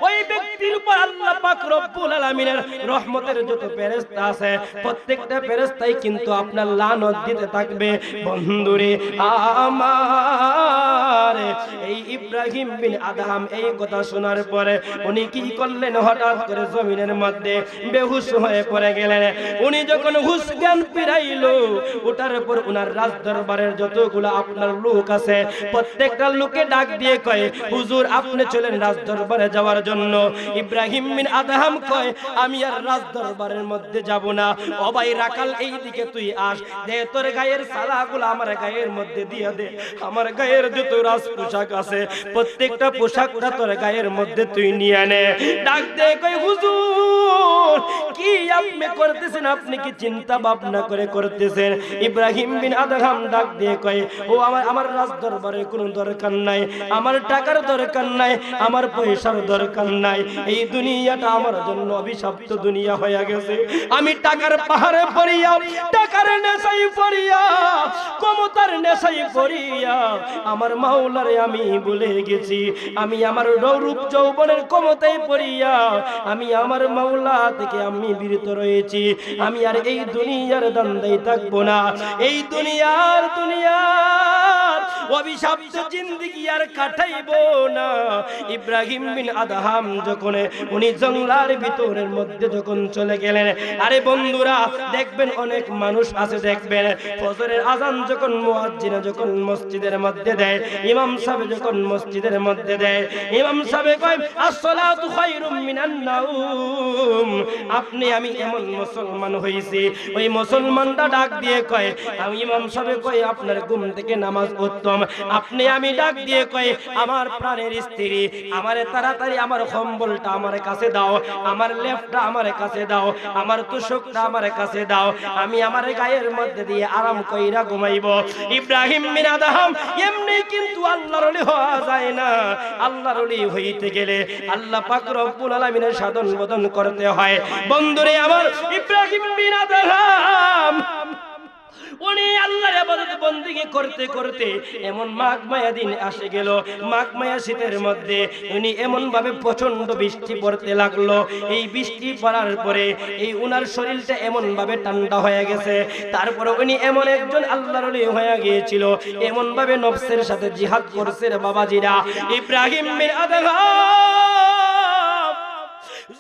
ওই ব্যক্তির উপর আল্লাহ পাক রব্বুল আলামিনের রহমতের যত ফেরেশতা আছে প্রত্যেকটা ফেরেশতাই কিন্তু আপনার লানত দিতে থাকবে। বন্ধুরে আমার, এই ইব্রাহিম বিন আদহাম এই কথা শোনার পরে উনি কি করলেন? হঠাৎ করে জমিনের মধ্যে বেহুশ হয়ে পড়ে গেলেন। উনি যখন হুশ জ্ঞান ফিরাইল ওটার পর উনার রাজ দরবারের যতগুলো আপনার লোক আছে প্রত্যেকটা লোকে ডাক দিয়ে কয় হুজুর আপনি চলেন রাজ দরবারে যাওয়ার জন্য। ইব্রাহিম বিন আদহাম কয় আমি আর রাজ দরবারের মধ্যে যাব না। ও ভাই রাখাল এই দিকে তুই আস, দে তোর গায়ের সালাগুলো আমার গায়ের মধ্যে দিয়ে দে। আমার গায়ের যত রাজ পোশাক আছে প্রত্যেকটা পোশাকটা তোর গায়ের মধ্যে তুই নিয়ে নে। ডাক দে কয় হুজুর কি আপনি করতেছেন? আপনি কি চিন্তা ভাবনা করে করতেছেন? ইব্রাহিম বিন আদহাম ডাক দিয়ে কয় ও আমার রাজ দরবারের কোনো দরকার নাই, আমার টাকার দরকার নাই, আমার পয়সার দরকার নাই। এই দুনিয়াটা আমার জন্য অভিশপ্ত দুনিয়া হয়ে গেছে। আমি টাকার পাহাড়ে পড়িয়া, টাকার নেশাই পড়িয়া, ক্ষমতার নেশাই পড়িয়া আমার মাওলারে আমি ভুলে গেছি। আমি আমার রূপ যৌবনের ক্ষমতায় পড়িয়া আমি আমার মাওলা থেকে আমি বিরত রয়েছি। আমি আর এই দুনিয়ার দান্দায় থাকবো না। এই দুনিয়ার অভিশপ্ত জিন্দেগি আর কাটাইবো না। ইব্রাহিম বিন আদহাম যখন উনি জঙ্গলার ভিতরের মধ্যে যখন চলে গেলেন, আরে বন্ধুরা দেখবেন অনেক মানুষ আছে দেখবেন ফজরের আজান যখন মুয়াজ্জিন যখন মসজিদের মধ্যে দেয়, ইমাম সাহেব যখন মসজিদের মধ্যে দেয়, ইমাম সাহেব কয় আসসালাতু খায়রুম মিনান নাওম। আপনি আমি এমন মুসলমান হইছি, ওই মুসলমানটা ডাক দিয়ে কয় আমি ইমাম সাহেব কয় আপনার ঘুম থেকে নামাজ উত্তম। আপনি আমি ডাক দিয়ে কয় আমার প্রাণের স্ত্রী আমারে তাড়াতাড়ি আমার কম্বলটা আমার কাছে দাও, আমার লেপটা আমার কাছে দাও, আমার তোশকটা আমার কাছে দাও, আমি আমার গায়ের মধ্যে দিয়ে আরাম কইরা ঘুমাইব। ইব্রাহিম বিন আদহাম এমনি কিন্তু আল্লাহর ওলি হওয়া যায় না। আল্লাহর ওলি হইতে গেলে আল্লাহ পাক রব্বুল আলামিনের সাধন বদন করতে হয়। বন্ধুরে আমার ইব্রাহিম বিন আদহাম উনি আল্লাহর ইবাদত বন্দেগী করতে করতে এমন মাঘ মায়া দিন আসে গেল, মাঘ মায়া শীতের মধ্যে উনি এমন ভাবে প্রচন্ড বৃষ্টি পড়তে লাগলো। এই বৃষ্টি পড়ার পরে এই উনার শরীরটা এমন ভাবে ঠান্ডা হয়ে গেছে। তারপরে উনি এমন একজন আল্লাহর ওলি হয়ে গিয়েছিল, এমন ভাবে নফসের সাথে জিহাদ করছে রে বাবাজিরা। ইব্রাহিম বিন আদহাম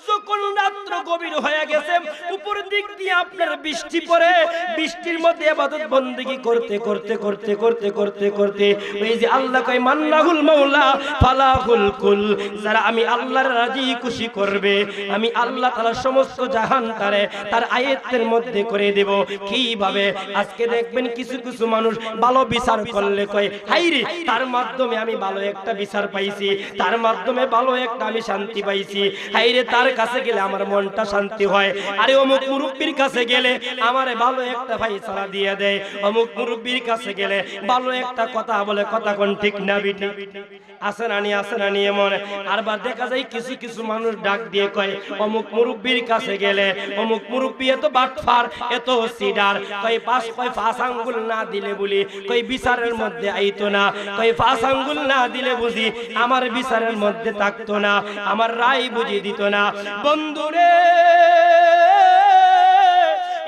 যখন রাত্র গভীর হয়ে গেছে, উপর দিক দিয়ে আপনার বৃষ্টি পড়ে, বৃষ্টির মধ্যে ইবাদত বন্দেগী করতে করতে করতে করতে করতে করতে ওই যে আল্লাহ কয় মান্নাহুল মাওলা ফালাহুল কুল, যারা আমি আল্লাহর রাজি খুশি করবে আমি আল্লাহ তাআলা সমস্ত জাহান তার আয়াতের মধ্যে করে দেব। কিভাবে? আজকে দেখবেন কিছু কিছু মানুষ ভালো বিচার করলে কয় হাইরে তার মাধ্যমে আমি ভালো একটা বিচার পাইছি, তার মাধ্যমে ভালো একটা আমি শান্তি পাইছি, হাইরে তার কাছে গেলে আমার মনটা শান্তি হয়, আরে অমুক মুরব্বির কাছে গেলে আমারে ভালো একটা ফায়সালা দিয়ে দেয়, অমুক মুরব্বির কাছে গেলে ভালো একটা কথা বলে, কথা কোন ঠিক না বিটি? আছে না নি এমন? আরবার দেখা যায় কিছু কিছু মানুষ ডাক দিয়ে কয় অমুক মুরব্বির কাছে গেলে অমুক মুরব্বি এত বাটফার এত সিডার, কয় পাঁচ আঙ্গুল না দিলে বলি কয় বিচারের মধ্যে আইতো না, কয় পাঁচ আঙ্গুল না দিলে বুঝি আমার বিচারের মধ্যে থাকতো না, আমার রায় বুঝিয়ে দিত না। বন্ধুরে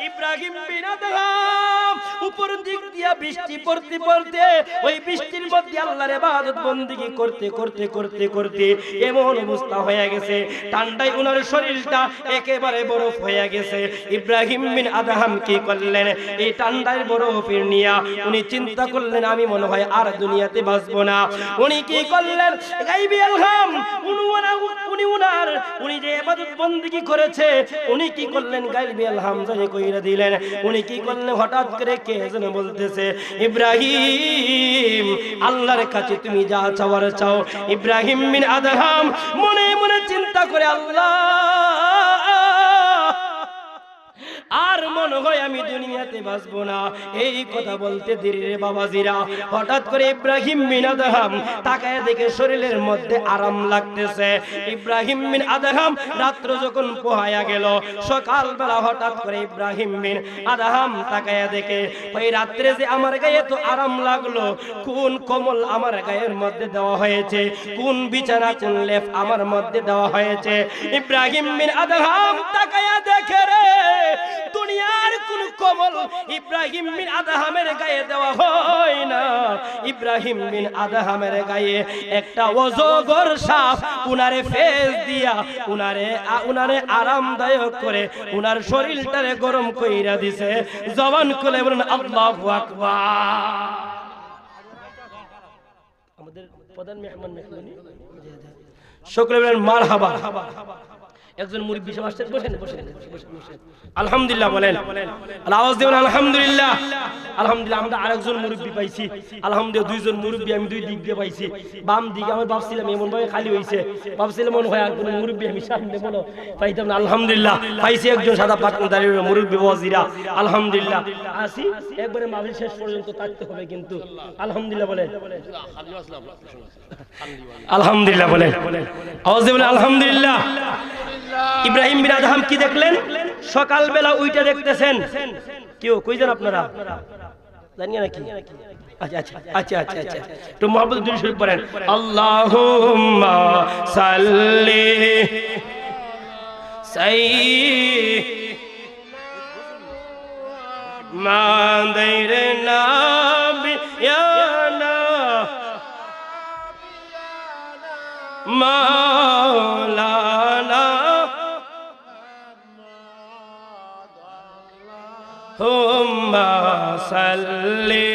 ইব্রাহিম বিন আদহাম উপর দিক দিয়া বৃষ্টি পড়তে পড়তে ওই বৃষ্টির মধ্যে আল্লাহর ইবাদত বন্দেগী করতে করতে করতে করতে এমন অবস্থা হয়ে গেছে, ঠান্ডায় উনার শরীরটা একেবারে বরফ হয়ে গেছে। ইব্রাহিম বিন আদহাম কি করলেন? এই ঠান্ডায় বরফের নিয়া উনি চিন্তা করলেন আমি মনে হয় আর দুনিয়াতে বাঁচবো না। উনি কি করলেন? গাইবি আলহাম উনি যে ইবাদত বন্দেগী করেছে উনি কি করলেন? গাইবি আলহাম জানি কইরা দিলেন। উনি কি করলেন? হঠাৎ করে কে যেন বলতেছে ইব্রাহিম আল্লাহর কাছে তুমি যা চাওয়ার চাও। ইব্রাহিম বিন আদহাম মনে মনে চিন্তা করে আল্লাহ আর মনে হয় আমি দুনিয়াতে বাঁচবো না। এই কথা বলতে দেরি রে বাবাজিরা, হঠাৎ করে ইব্রাহিম বিন আদহাম তাকায় দেখে শরীরের মধ্যে আরাম লাগতেছে। ইব্রাহিম বিন আদহাম রাত্র যখন পোহায়া গেল, সকালবেলা হঠাৎ করে ইব্রাহিম বিন আদহাম তাকায় দেখে ওই রাত্রে যে আমার গায়ে তো আরাম লাগলো, কোন কমল আমার গায়ের মধ্যে দেওয়া হয়েছে, কোন বিছানা কোন লেপ আমার মধ্যে দেওয়া হয়েছে। ইব্রাহিম বিন আদহাম তাকায় দেখে রে দুনিয়ার কোন কমল ইব্রাহিম বিন আদহামের গায়ে দেওয়া হয় না। ইব্রাহিম বিন আদহামের গায়ে একটা অজগর সাপ উনারে ফেস দিয়া উনারে আরামদায়ক করে উনার শরীরটারে গরম কইরা দিছে। জবান খুলে বলেন আল্লাহু আকবার। আমাদের প্রধান মেহমান সকলে বলেন মারহাবা। একজন মুরব্বি সাহেব আসছেন, বসেন বসেন বসেন। আলহামদুলিল্লাহ বলেন, আওয়াজ দেবেন আলহামদুলিল্লাহ। আলহামদুলিল্লাহ আমরা আরেকজন মুরব্বি পাইছি, আলহামদুলিল্লাহ দুইজন মুরব্বি আমি দুই দিক দিয়ে পাইছি। বাম দিকে আমি ভাবছিলাম এমন ভাবে খালি হইছে, ভাবছিলাম মনে হয় আর কোন মুরব্বি আমি সামনে বলো পাইতাম না। আলহামদুলিল্লাহ পাইছি একজন সাদা পাটনা দাঁড়িয়ে মুরব্বি ওয়াজিরা। আলহামদুলিল্লাহ আসি একবারে মাহফিল শেষ পর্যন্ত থাকতে হবে কিন্তু। আলহামদুলিল্লাহ বলেন, আলহামদুলিল্লাহ বলেন, আওয়াজ দেবেন আলহামদুলিল্লাহ। ইব্রাহিম বিন আদহাম কি দেখলেন? সকালবেলা উইটা দেখতেছেন। কেউ কই যান আপনারা জানিয়ে নাকি? আচ্ছা আচ্ছা আচ্ছা আচ্ছা আচ্ছা একটু মুহাম্মদ দুরূদ শরীফ পড়েন। আল্লাহুম্মা সাল্লি সাইয়্যিদিনা বিয়ানা মাওলানা হুম্মা সাল্লি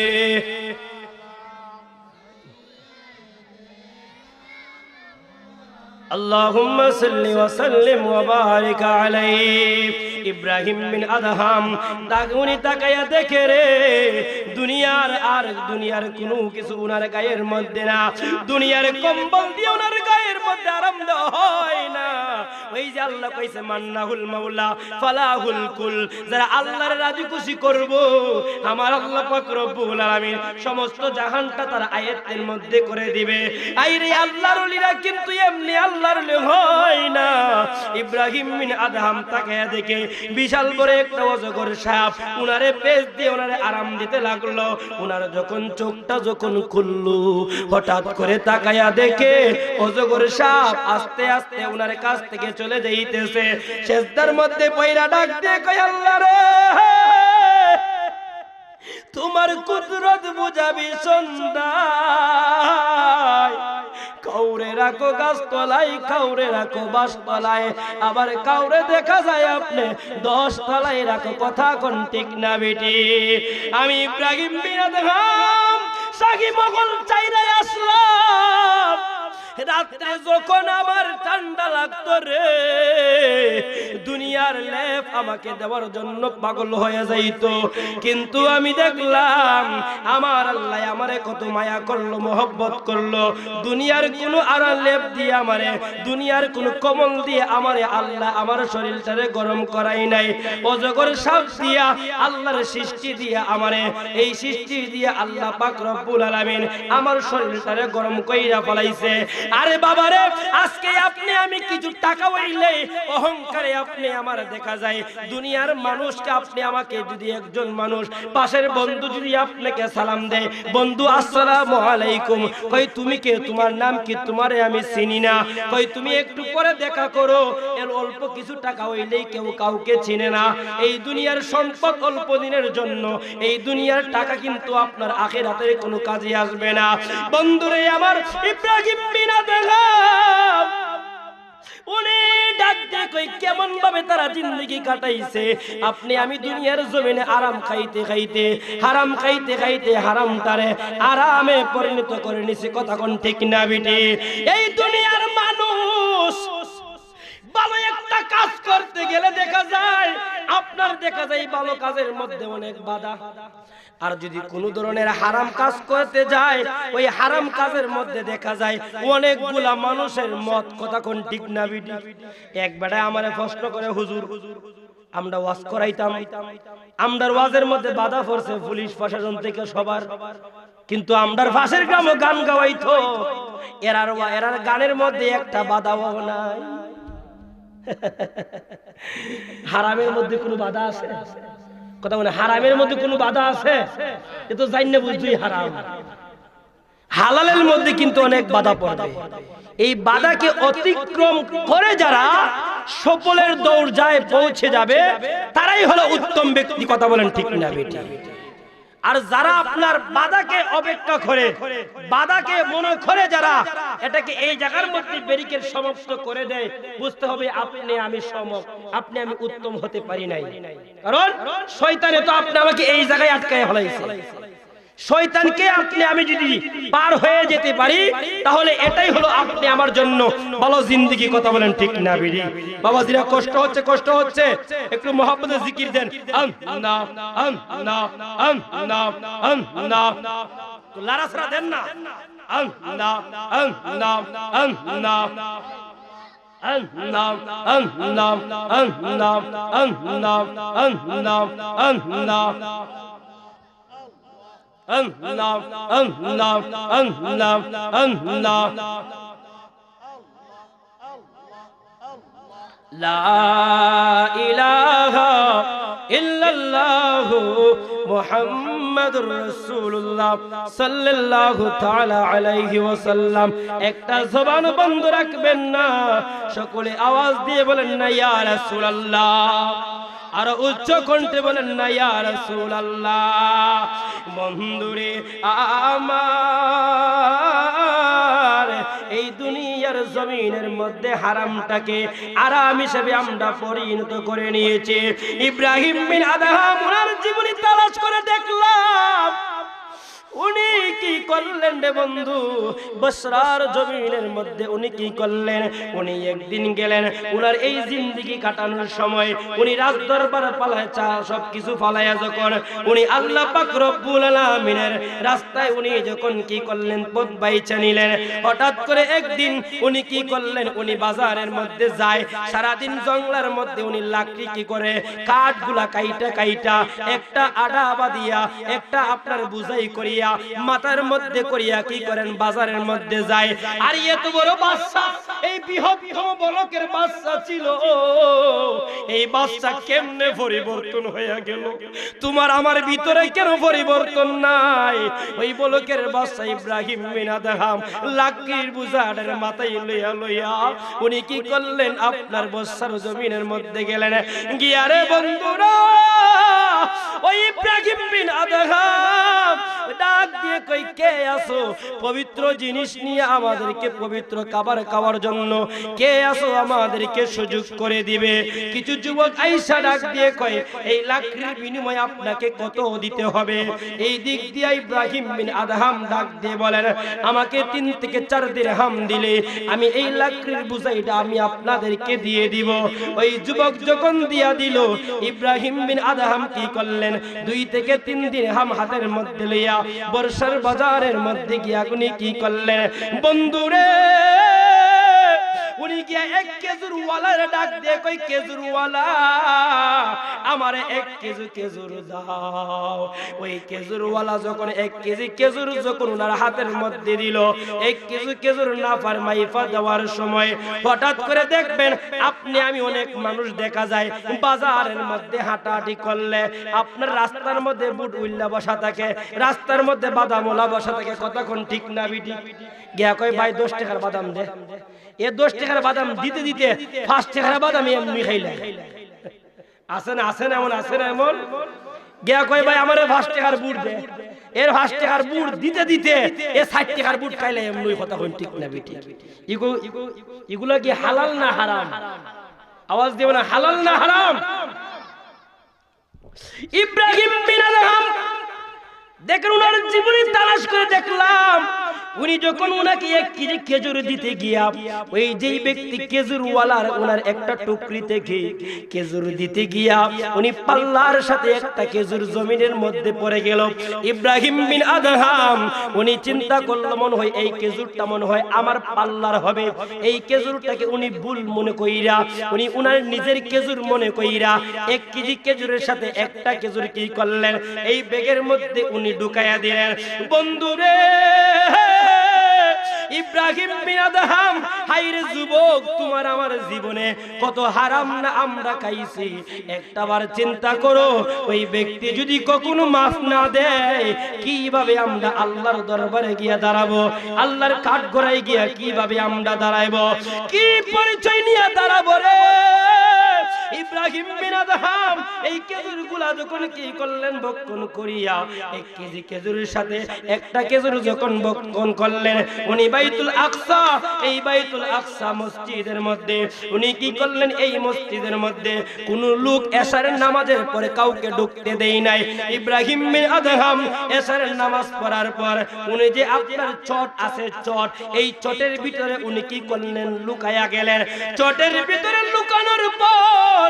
আল্লাহুম্মা সাল্লি ওয়া সাল্লিম ওয়া বারিক আলাইহি। ইব্রাহিম বিন আদহাম দাগুনি তাকায়া দেখে রে দুনিয়ার কোনো কিছু উনার গায়ের মধ্যে না, দুনিয়ার কম্বল দিয়ে উনার গায়ের মধ্যে আরাম দেওয়া হয় না। ওই যে আল্লাহ কইছে মান্নাহুল মাওলা ফালাহুল কুল, যারা আল্লাহর রাজি খুশি করব আমার আল্লাহ পাক রব্বুল আলামিন সমস্ত জাহানটা তার আয়াতের মধ্যে করে দিবে। আইরে আল্লাহর ওলিরা কিন্তু এমনি আল্লাহ আল্লাহর হয় না। ইব্রাহিম বিন আদহাম তাকায়া দেখে বিশাল বড় একটা অজগর সাপ উনারে পেজ দিয়ে উনারে আরাম দিতে লাগলো। উনার যখন চোখটা যখন খুললো, হঠাৎ করে তাকায়া দেখে অজগর সাপ আস্তে আস্তে উনার কাছ থেকে চলে যাইতেছে। সেজদার মধ্যে পয়রা ডাক দিয়ে কয়, আল্লাহ রে, তোমার কুদরত বুঝাবি সন্ধ্যায়, কাউরে রাখো গাছতলায়, কাউরে রাখো বাসতলায়, আবার কাউরে দেখা যায় আপনি 10 তলায় রাখো। কথা কোন ঠিক না বেটি? আমি ইব্রাহিম বিন আদহাম সাকি মগল চাইরা আসলাম। রাত্রে যখন আমার ঠান্ডা লাগতো রে, দুনিয়ার লেপ আমাকে দেওয়ার জন্য পাগল হয়ে যাইতো, কিন্তু আমি দেখলাম আমার আল্লাহ আমারে কত মায়া করলো, মহব্বত করলো। দুনিয়ার কোনো আর লেপ দিয়ে আমারে, দুনিয়ার কোনো কমল দিয়ে আমারে আল্লাহ আমার শরীরটারে গরম করাই নাই। অজগর সাপ দিয়া আল্লাহর সৃষ্টি দিয়ে আমারে, এই সৃষ্টি দিয়ে আল্লাহ পাক রব্বুল আলামিন আমার শরীরটারে গরম কইরা ফলাইছে। আরে বাবারে, আজকে আপনি আমি কিছু টাকা হইলে অহংকারে আপনি আমার দেখা যায়। দুনিয়ার মানুষকে আপনি আমাকে যদি একজন মানুষ পাশের বন্ধু যদি আপনাকে সালাম দেয়, বন্ধু আসসালামু আলাইকুম, কই তুমি কে, তোমার নাম কি, তোমারে আমি চিনি না, কই তুমি একটু পরে দেখা করো, এর অল্প কিছু টাকা হইলেই কেউ কাউকে চিনে না। এই দুনিয়ার সম্পদ অল্প দিনের জন্য, এই দুনিয়ার টাকা কিন্তু আপনার আখিরাতের কোনো কাজে আসবে না। বন্ধুরে আমার, ইব্রাহিম বিন আদহাম উনি ডাক দিয়ে কই কেমন ভাবে তারা জিন্দেগি কাটাইছে। আপনি আমি দুনিয়ার জমিনে আরাম খাইতে খাইতে, হারাম খাইতে খাইতে হারামটারে আরামে পরিণত করে নিছে। কথা কোন ঠিক না বেটি? এই দুনিয়ার মানুষ ভালো একটা কাজ করতে গেলে দেখা যায়, আপনার দেখা যায় ভালো কাজের মধ্যে অনেক বাধা। আর যদি কোন ধরনের হারাম কাজ করতে যায়, ওই হারাম কাজের মধ্যে দেখা যায় অনেকগুলা মানুষের মত। কথা কোন ঠিক না বিটি? একবারে আমারে প্রশ্ন করে, হুজুর আমরা ওয়াজ করাইতাম, আমরার ওয়াজের মধ্যে বাধা পড়ছে পুলিশ প্রশাসন থেকে সবার, কিন্তু আমরার পাশের গ্রামে গান গাওয়াইতো, এরার গানের মধ্যে একটা বাধাও নাই। হারামের মধ্যে কোনো বাধা আছে? কথা বলে, হারামের মধ্যে কোনো বাধা আছে? এ তো জানি না বুঝুই হারাম। হালালের মধ্যে কিন্তু অনেক বাধা পড়বে। এই বাধাকে অতিক্রম করে যারা সফলের দৌড়ায় পৌঁছে যাবে, তারাই হলো উত্তম ব্যক্তি। কথা বলেন ঠিক না বেটি? আর যারা আপনার বাধাকে অপেক্ষা করে, বাধাকে মনে করে যারা এটাকে এই জায়গার মধ্যে ব্যারিকেড সমাপ্ত করে দেয়, বুঝতে হবে আপনি আমি সম, আপনি আমি উত্তম হতে পারি নাই। কারণ শয়তানে তো আপনি আমাকে এই জায়গায় আটকায় ফেলাইছে। শয়তানকে আপনি আমি যদি পার হয়ে যেতে পারি, তাহলে এটাই হলো আপনি আমার জন্য ভালো জিন্দেগি। কথা বলেন ঠিক না বেরি? বাবাজিরা কষ্ট হচ্ছে, কষ্ট হচ্ছে, একটু মহব্বতে জিকির দেন। লারাসরা দেন না। লা ইলাহা ইল্লাল্লাহু মুহাম্মাদুর রাসূলুল্লাহ সাল্লাল্লাহু তাআলা আলাইহি ওয়াসাল্লাম। একটা জবান বন্ধ রাখবেন না, সকলে আওয়াজ দিয়ে বলেন না ইয়া রাসূলুল্লাহ, আর উচ্চ কণ্ঠে বলেন না ইয়া রাসূলুল্লাহ। বন্ধুরে আমার, এই দুনিয়ার জমিনের মধ্যে হারামটাকে আরাম হিসেবে আমরা পরিণত করে নিয়েছি। ইব্রাহিম বিন আদহাম ওনার জীবনী তালাশ করে দেখলাম উনি কি করলেন রে বন্ধু, বসরার জমিনের মধ্যে উনি কি করলেন। উনি একদিন গেলেন, উনার এই জিন্দেগি কাটানোর সময় উনি রাজ দরবার পালায় সবকিছু ফালাইয়া যখন উনি আল্লাহ পাক রব্বুল আলামিনের রাস্তায় উনি যখন কি করলেন, পথ বাইচা নিলেন। হঠাৎ করে একদিন উনি কি করলেন, উনি বাজারের মধ্যে যায়, সারাদিন জঙ্গলের মধ্যে উনি লাকড়ি কি করে, কাঠগুলা কাইটা কাইটা একটা আডা বাঁধিয়া, একটা আপনার বুঝাই করিয়া, মাথার মধ্যে করিয়া কি করেন, বাজারের মধ্যে যায়। আর এত বড় বাদশা এই বৃহত্তম বলকের বাচ্চা ছিল, এই বাচ্চা কেমনে পরিবর্তন হয়ে গেল? তোমার আমার ভিতরে কেন পরিবর্তন নাই? ওই বলকের বাচ্চা ইব্রাহিম বিন আদহাম লাকড়ির বুঝাড়ের মাথায় লইয়া লইয়া উনি কি করলেন? আপনার বর্ষার জমিনের মধ্যে গেলেন। গিয়া রে বন্ধুরা, ওই ইব্রাহিম বিন আদহাম ডাক দিয়ে কই, কে আসো পবিত্র জিনিস নিয়ে আমাদেরকে পবিত্র খাবার খাওয়ার জন্য? কে আসো আমাদেরকে সুযোগ করে দিবে? কিছু যুবক আইসা ডাক দিয়ে কয়, এই লাকড়ির বিনিময়ে আপনাকে কত দিতে হবে? এই দিক দিয়ে ইব্রাহিম বিন আদহাম ডাক দিয়ে বলেন, আমাকে 3 থেকে 4 দিরহাম দিলে আমি এই লাকড়ির বুঝাইটা আমি আপনাদেরকে দিয়ে দিব। ওই যুবক যখন দিয়া দিল, ইব্রাহিম বিন আদহাম কি করলেন? 2 থেকে 3 দিরহাম হাতের মধ্যে লইয়া বর্ষার বাজারের মধ্যে গিয়া উনি কি করলেন? বন্ধুরে, উনি গিয়া এক খেজুর ওয়ালার ডাক দিয়ে কই, খেজুর ওয়ালা আমারে 1 কেজি খেজুর দাও। ওই খেজুর ওয়ালা যখন 1 কেজি খেজুর যখন ওনার হাতের মধ্যে দিল, 1 কেজি খেজুর না ফারমাইফা দেওয়ার সময় হঠাৎ করে দেখবেন আপনি আমি অনেক মানুষ দেখা যায় বাজারের মধ্যে হাঁটাহাঁটি করলে আপনার রাস্তার মধ্যে বুট উল্লা বসা থাকে, রাস্তার মধ্যে বাদামওয়ালা বসা থাকে, কতক্ষণ ঠিক না বিটি? গিয়া কই, ভাই 10 টাকার বাদাম দে। এ 10 টাকার বাদাম দিতে দিতে 5 টাকার বাদাম এমনি খাইলে। আছে না এমন, আছে না এমন? গিয়া কই, ভাই আমারে 5 টাকার বুট দে। এর 5 টাকার বুট দিতে দিতে এ 60 টাকার বুট খাইলে এমনি কথা কোন ঠিক না বিটি? এগুলা কি হালাল না হারাম? আওয়াজ দিও না, হালাল না হারাম? ইব্রাহিম বিন আদহাম দেখেন, উনার জীবনী তালাশ করে দেখলাম, উনি যখন উনাকে 1 কেজি খেজুর দিতে গিয়া ওই যেই ব্যক্তি খেজুর ওয়ালার ওনার একটা টুকরি থেকে খেজুর দিতে গিয়া উনি পাল্লার সাথে একটা খেজুর জমিনের মধ্যে পড়ে গেল। ইব্রাহিম বিন আদহাম উনি চিন্তা করলো, মনে হয় এই খেজুরটা মনে হয় আমার পাল্লার হবে। এই খেজুরটাকে উনি ভুল মনে কইরা উনি উনার নিজের খেজুর মনে কইরা 1 কেজি খেজুরের সাথে একটা খেজুর কি করলেন? এই ব্যাগের মধ্যে উনি ঢুকাইয়া দিলেন। বন্ধুরে, ইব্রাহিম বিন আদহাম, হায়রে যুবক, তোমার আমার জীবনে কত হারাম না আমরা খাইছি, একটাবার চিন্তা করো, ওই ব্যক্তি যদি কখনো মাফ না দেয়, কিভাবে আমরা আল্লাহর দরবারে গিয়া দাঁড়াবো? আল্লাহর কাঠগড়ায় গিয়া কিভাবে আমরা দাঁড়াইবো? কি পরিচয় নিয়ে দাঁড়াবো রে? ইব্রাহিম বিন আদহাম এই খেজুরগুলা যখন কি করলেন? ভক্ষণ করিয়া 1 কেজি খেজুরের সাথে একটা খেজুর যখন ভক্ষণ করলেন, উনি বাইতুল আকসা, এই বাইতুল আকসা মসজিদের মধ্যে উনি কি করলেন? এই মসজিদের মধ্যে কোন লোক এশারের নামাজের পরে কাউকে ঢুকতে দেই নাই। ইব্রাহিম বিন আদহাম এশারের নামাজ পড়ার পর উনি যে আপনার চট আছে, চট, এই চটের ভিতরে উনি কি করলেন? লুকায়া গেলেন। চটের ভিতরে লুকানোর পর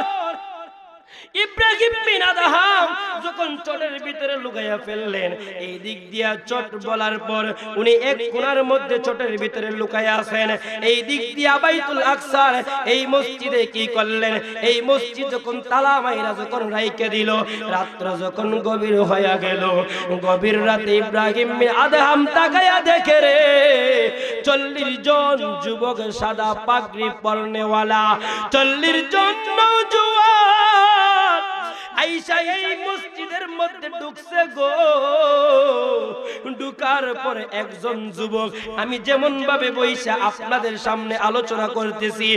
ইব্রাহিম বিন আদহাম যখন চটের ভিতরে লুকাইয়া ফেললেন, এই দিক দিয়া চট বলার পর উনি এক কোণার মধ্যে চটের ভিতরে লুকাইয়া আছেন। এই দিক দিয়া বাইতুল আকসার এই মসজিদে কি করলেন? এই মসজিদ যখন তালা মাইরা যখন রাইকে দিল, রাত্র যখন গভীর হয়ে গেল, গভীর রাতে ইব্রাহিম বিন আদহাম তাকায়া দেখে রে 40 জন যুবক সাদা পাগড়ি পরনেওয়ালা, 40 জন নওজোয়ান আইসা এই মসজিদের মধ্যে ঢুকছে গো। ঢুকার পরে একজন যুবক, আমি যেমন ভাবে বইসা আপনাদের সামনে আলোচনা করতেছি,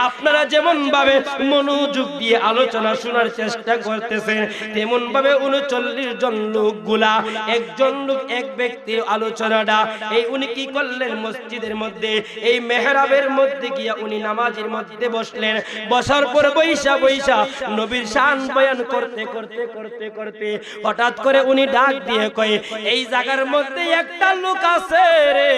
আপনারা যেমন ভাবে মনোযোগ দিয়ে আলোচনা শোনার চেষ্টা করতেছেন, তেমন ভাবে 39 জন লোকগুলা, একজন লোক এক ব্যক্তির আলোচনাটা এই উনি কি করলেন? মসজিদের মধ্যে এই মেহরাবের মধ্যে গিয়া উনি নামাজের মধ্যে বসলেন। বসার পর বইসা বইসা নবীর শান বয়ান করতে করতে করতে করতে হঠাৎ করে উনি ডাক দিয়ে কয়, এই জায়গার মধ্যে একটা লোক আছে রে,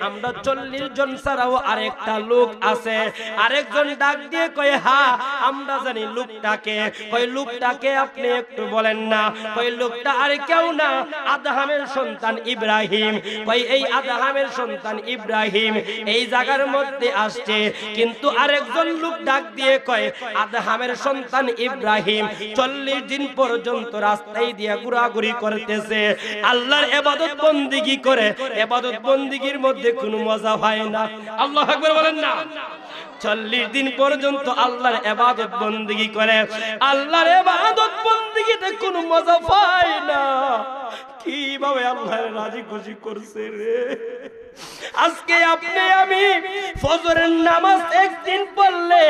আমরা 40 জন ছাড়াও আরেকটা লোক আছে। আরেকজন ডাক দিয়ে কয়, হ্যাঁ আমরা জানি লোকটাকে। কয়, লোকটাকে আপনি একটু বলেন না? কয়, লোকটা আর কেউ না, আদহামের সন্তান ইব্রাহিম। কয়, এই আদহামের সন্তান ইব্রাহিম এই জায়গার মধ্যে আসছে। কিন্তু আরেকজন লোক ডাক দিয়ে কয়, আদহামের সন্তান ইব্রাহিম 40 দিন পর্যন্ত রাস্তায় দিয়ে ঘোরাঘুরি করতেছে, আল্লাহর ইবাদত বন্দেগী করে, ইবাদত বন্দেগীর মধ্যে কোনো মজা হয় না। আল্লাহু আকবার বলেন না। 40 দিন পর্যন্ত আল্লাহর ইবাদত বندگی করে, আল্লাহর ইবাদত বندگিতে কোনো মজা পায় না। কিভাবে আল্লাহর রাজি খুশি করছে রে। আজকে আপনি আমি ফজরের নামাজ একদিন পড়লে,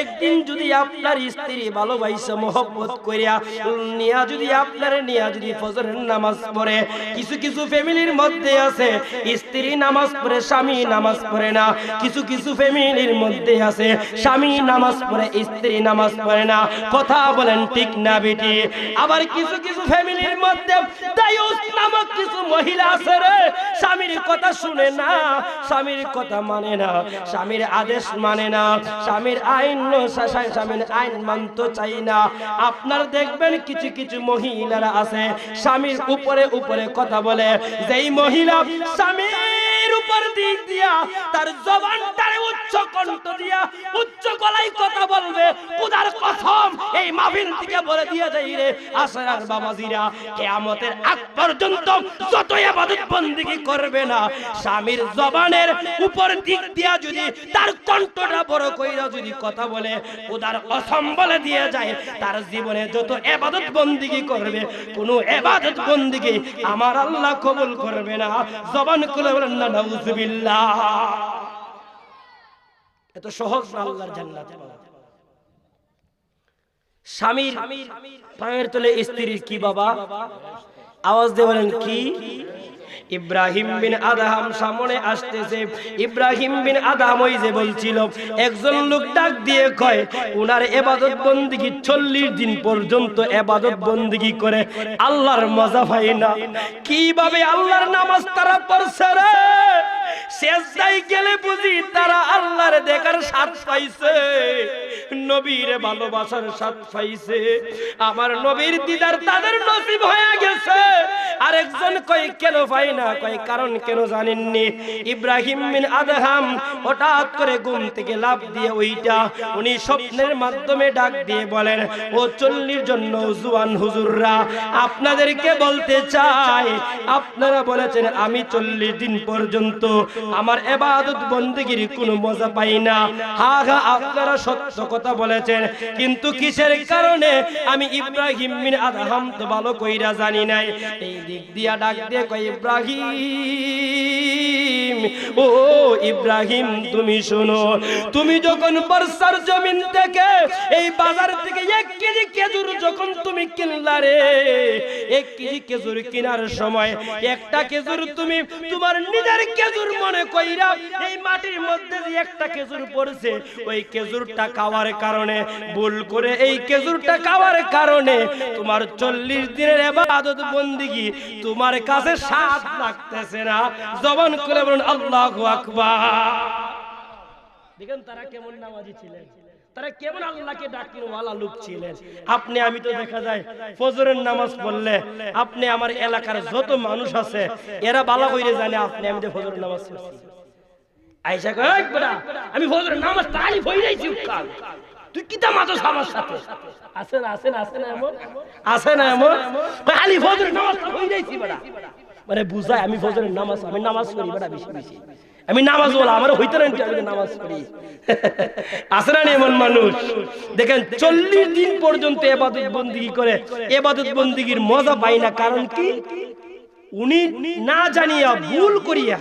একদিন যদি আপনার স্ত্রী ভালোবাসা মহব্বত করিয়া নিয়া যদি আপনার নিয়া যদি ফজরের নামাজ পড়ে, কিছু কিছু ফ্যামিলির মধ্যে আছে স্ত্রী নামাজ পড়ে স্বামী নামাজ পড়ে না, কিছু কিছু ফ্যামিলির মধ্যে আছে স্বামী নামাজ পড়ে স্ত্রী নামাজ পড়ে না। কথা বলেন ঠিক না বেটি? আবার কিছু কিছু ফ্যামিলির মধ্যে দায়ুস নামক কিছু মহিলা আছে রে, স্বামীর কথা শুনে না, স্বামীর কথা মানে না, স্বামীর আদেশ মানে না, স্বামীর আইন মানতে চাই না। আপনার দেখবেন কিছু কিছু মহিলারা আছে স্বামীর উপরে উপরে কথা বলে, যেই মহিলা স্বামীর উপর দিক দিয়া তার জবানটারে উচ্চ কণ্ঠ দিয়া উচ্চ গলায় কথা বলবে, খোদার কসম এই মাহফিল থেকে বলে দিয়ে যাই রে আসরার বাবাজিরা, কিয়ামতের আগ পর্যন্ত যত ইবাদত বندگی করবে না, স্বামীর জবানের উপর দিক দিয়া যদি তার কণ্ঠটা বড় কইরা যদি কথা বলে, খোদার কসম বলে দিয়ে যায় তার জীবনে যত ইবাদত বندگی করবে কোনো ইবাদত বندگی আমার আল্লাহ কবুল করবে না। জবান খুলে বলেন না নাউজুবিল্লাহ। এত সহজ না আল্লাহর জান্নাত পাওয়া। স্বামীর পায়ের তলে স্ত্রীর কি বাবা? আওয়াজ দিয়ে বলেন কি? ইব্রাহিম বিন আদহাম সামনে আসতেছে। ইব্রাহিম বিন আদহাম ওই যে বলছিল, একজন লোক ডাক দিয়ে কয় উনার ইবাদত বندگی 40 দিন পর্যন্ত ইবাদত বندگی করে আল্লাহর মজা পায় না। কিভাবে আল্লাহর নামাজ তারা পড়ছে রে, সেজদায় গেলে বুঝি তারা আল্লাহর দেখার স্বাদ পাইছে, নবীর ভালোবাসার স্বাদ পাইছে, আমার নবীর দিদার তাদের নসিব হয়ে গেছে। আরেকজন কয় কেন পাই না? কয় কারণ কেন জানেননি? ইব্রাহিম বিন আদহাম হঠাৎ করে ঘুম থেকে লাফ দিয়ে ওইটা উনি স্বপ্নের মাধ্যমে ডাক দিয়ে বলেন, ও 40 জন নওজোয়ান হুজুররা, আপনাদেরকে বলতে চাই, আপনারা বলেছেন আমি 40 দিন পর্যন্ত আমার ইবাদত বندگির কোনো মজা পাই না। হ্যাঁ হ্যাঁ, আপনারা সত্য কথা বলেছেন, কিন্তু কিসের কারণে আমি ইব্রাহিম বিন আদহাম তো ভালো কইরা জানি নাই। এই দিক দিয়া ডাক দিয়ে কয়, ইব্রাহিম, ও ইব্রাহিম তুমি শোনো, তুমি যখন বর্ষার জমিন থেকে এই বাজার থেকে 1 কেজি খেজুর যখন তুমি কিনলা রে, 1 কেজি খেজুর কেনার সময় একটা খেজুর তুমি তোমার নিজের খেজুর মনে কইরা এই মাটির মধ্যে যে একটা খেজুর পড়ছে, ওই খেজুরটা খাওয়ার কারণে, ভুল করে এই খেজুরটা খাওয়ার কারণে তোমার 40 দিনের ইবাদত বندگی তোমার কাছে স্বাদ লাগতেছে না। জবান খুলে বলুন আল্লাহু আকবার। দেখেন তারা কেমন নামাজি ছিলেন, তারা কেমন আল্লাহকে ডাকেন ওয়ালা লোক ছিলেন। আপনি আমি তো দেখা যায় ফজরের নামাজ পড়লে আপনি আমার এলাকার যত মানুষ আছে এরা ভালো কইরে জানে আপনি আমি তো ফজরের নামাজ পড়ছি। আয়েশা কয়, এই বড়া আমি ফজরের নামাজ তালি পড়াইছি কাল, তুই কিটা মাতো আমার সাথে আছে না আছে না আছে না এমন আছে না এমন খালি ফজরের নামাজ পড়াইছি বড়া, মানে বুঝায় আমি ফজরের নামাজ আমি নামাজ পড়ি বড়া, বেশি বেশি আমি নামাজ বলা আমার হইতে না আমি নামাজ পড়ি। আছে না এমন মানুষ? দেখেন 40 দিন পর্যন্ত ইবাদত বندگی করে, ইবাদত বندگির মজা পায় না। কারণ কি? উনি না জানিয়া ভুল করিয়া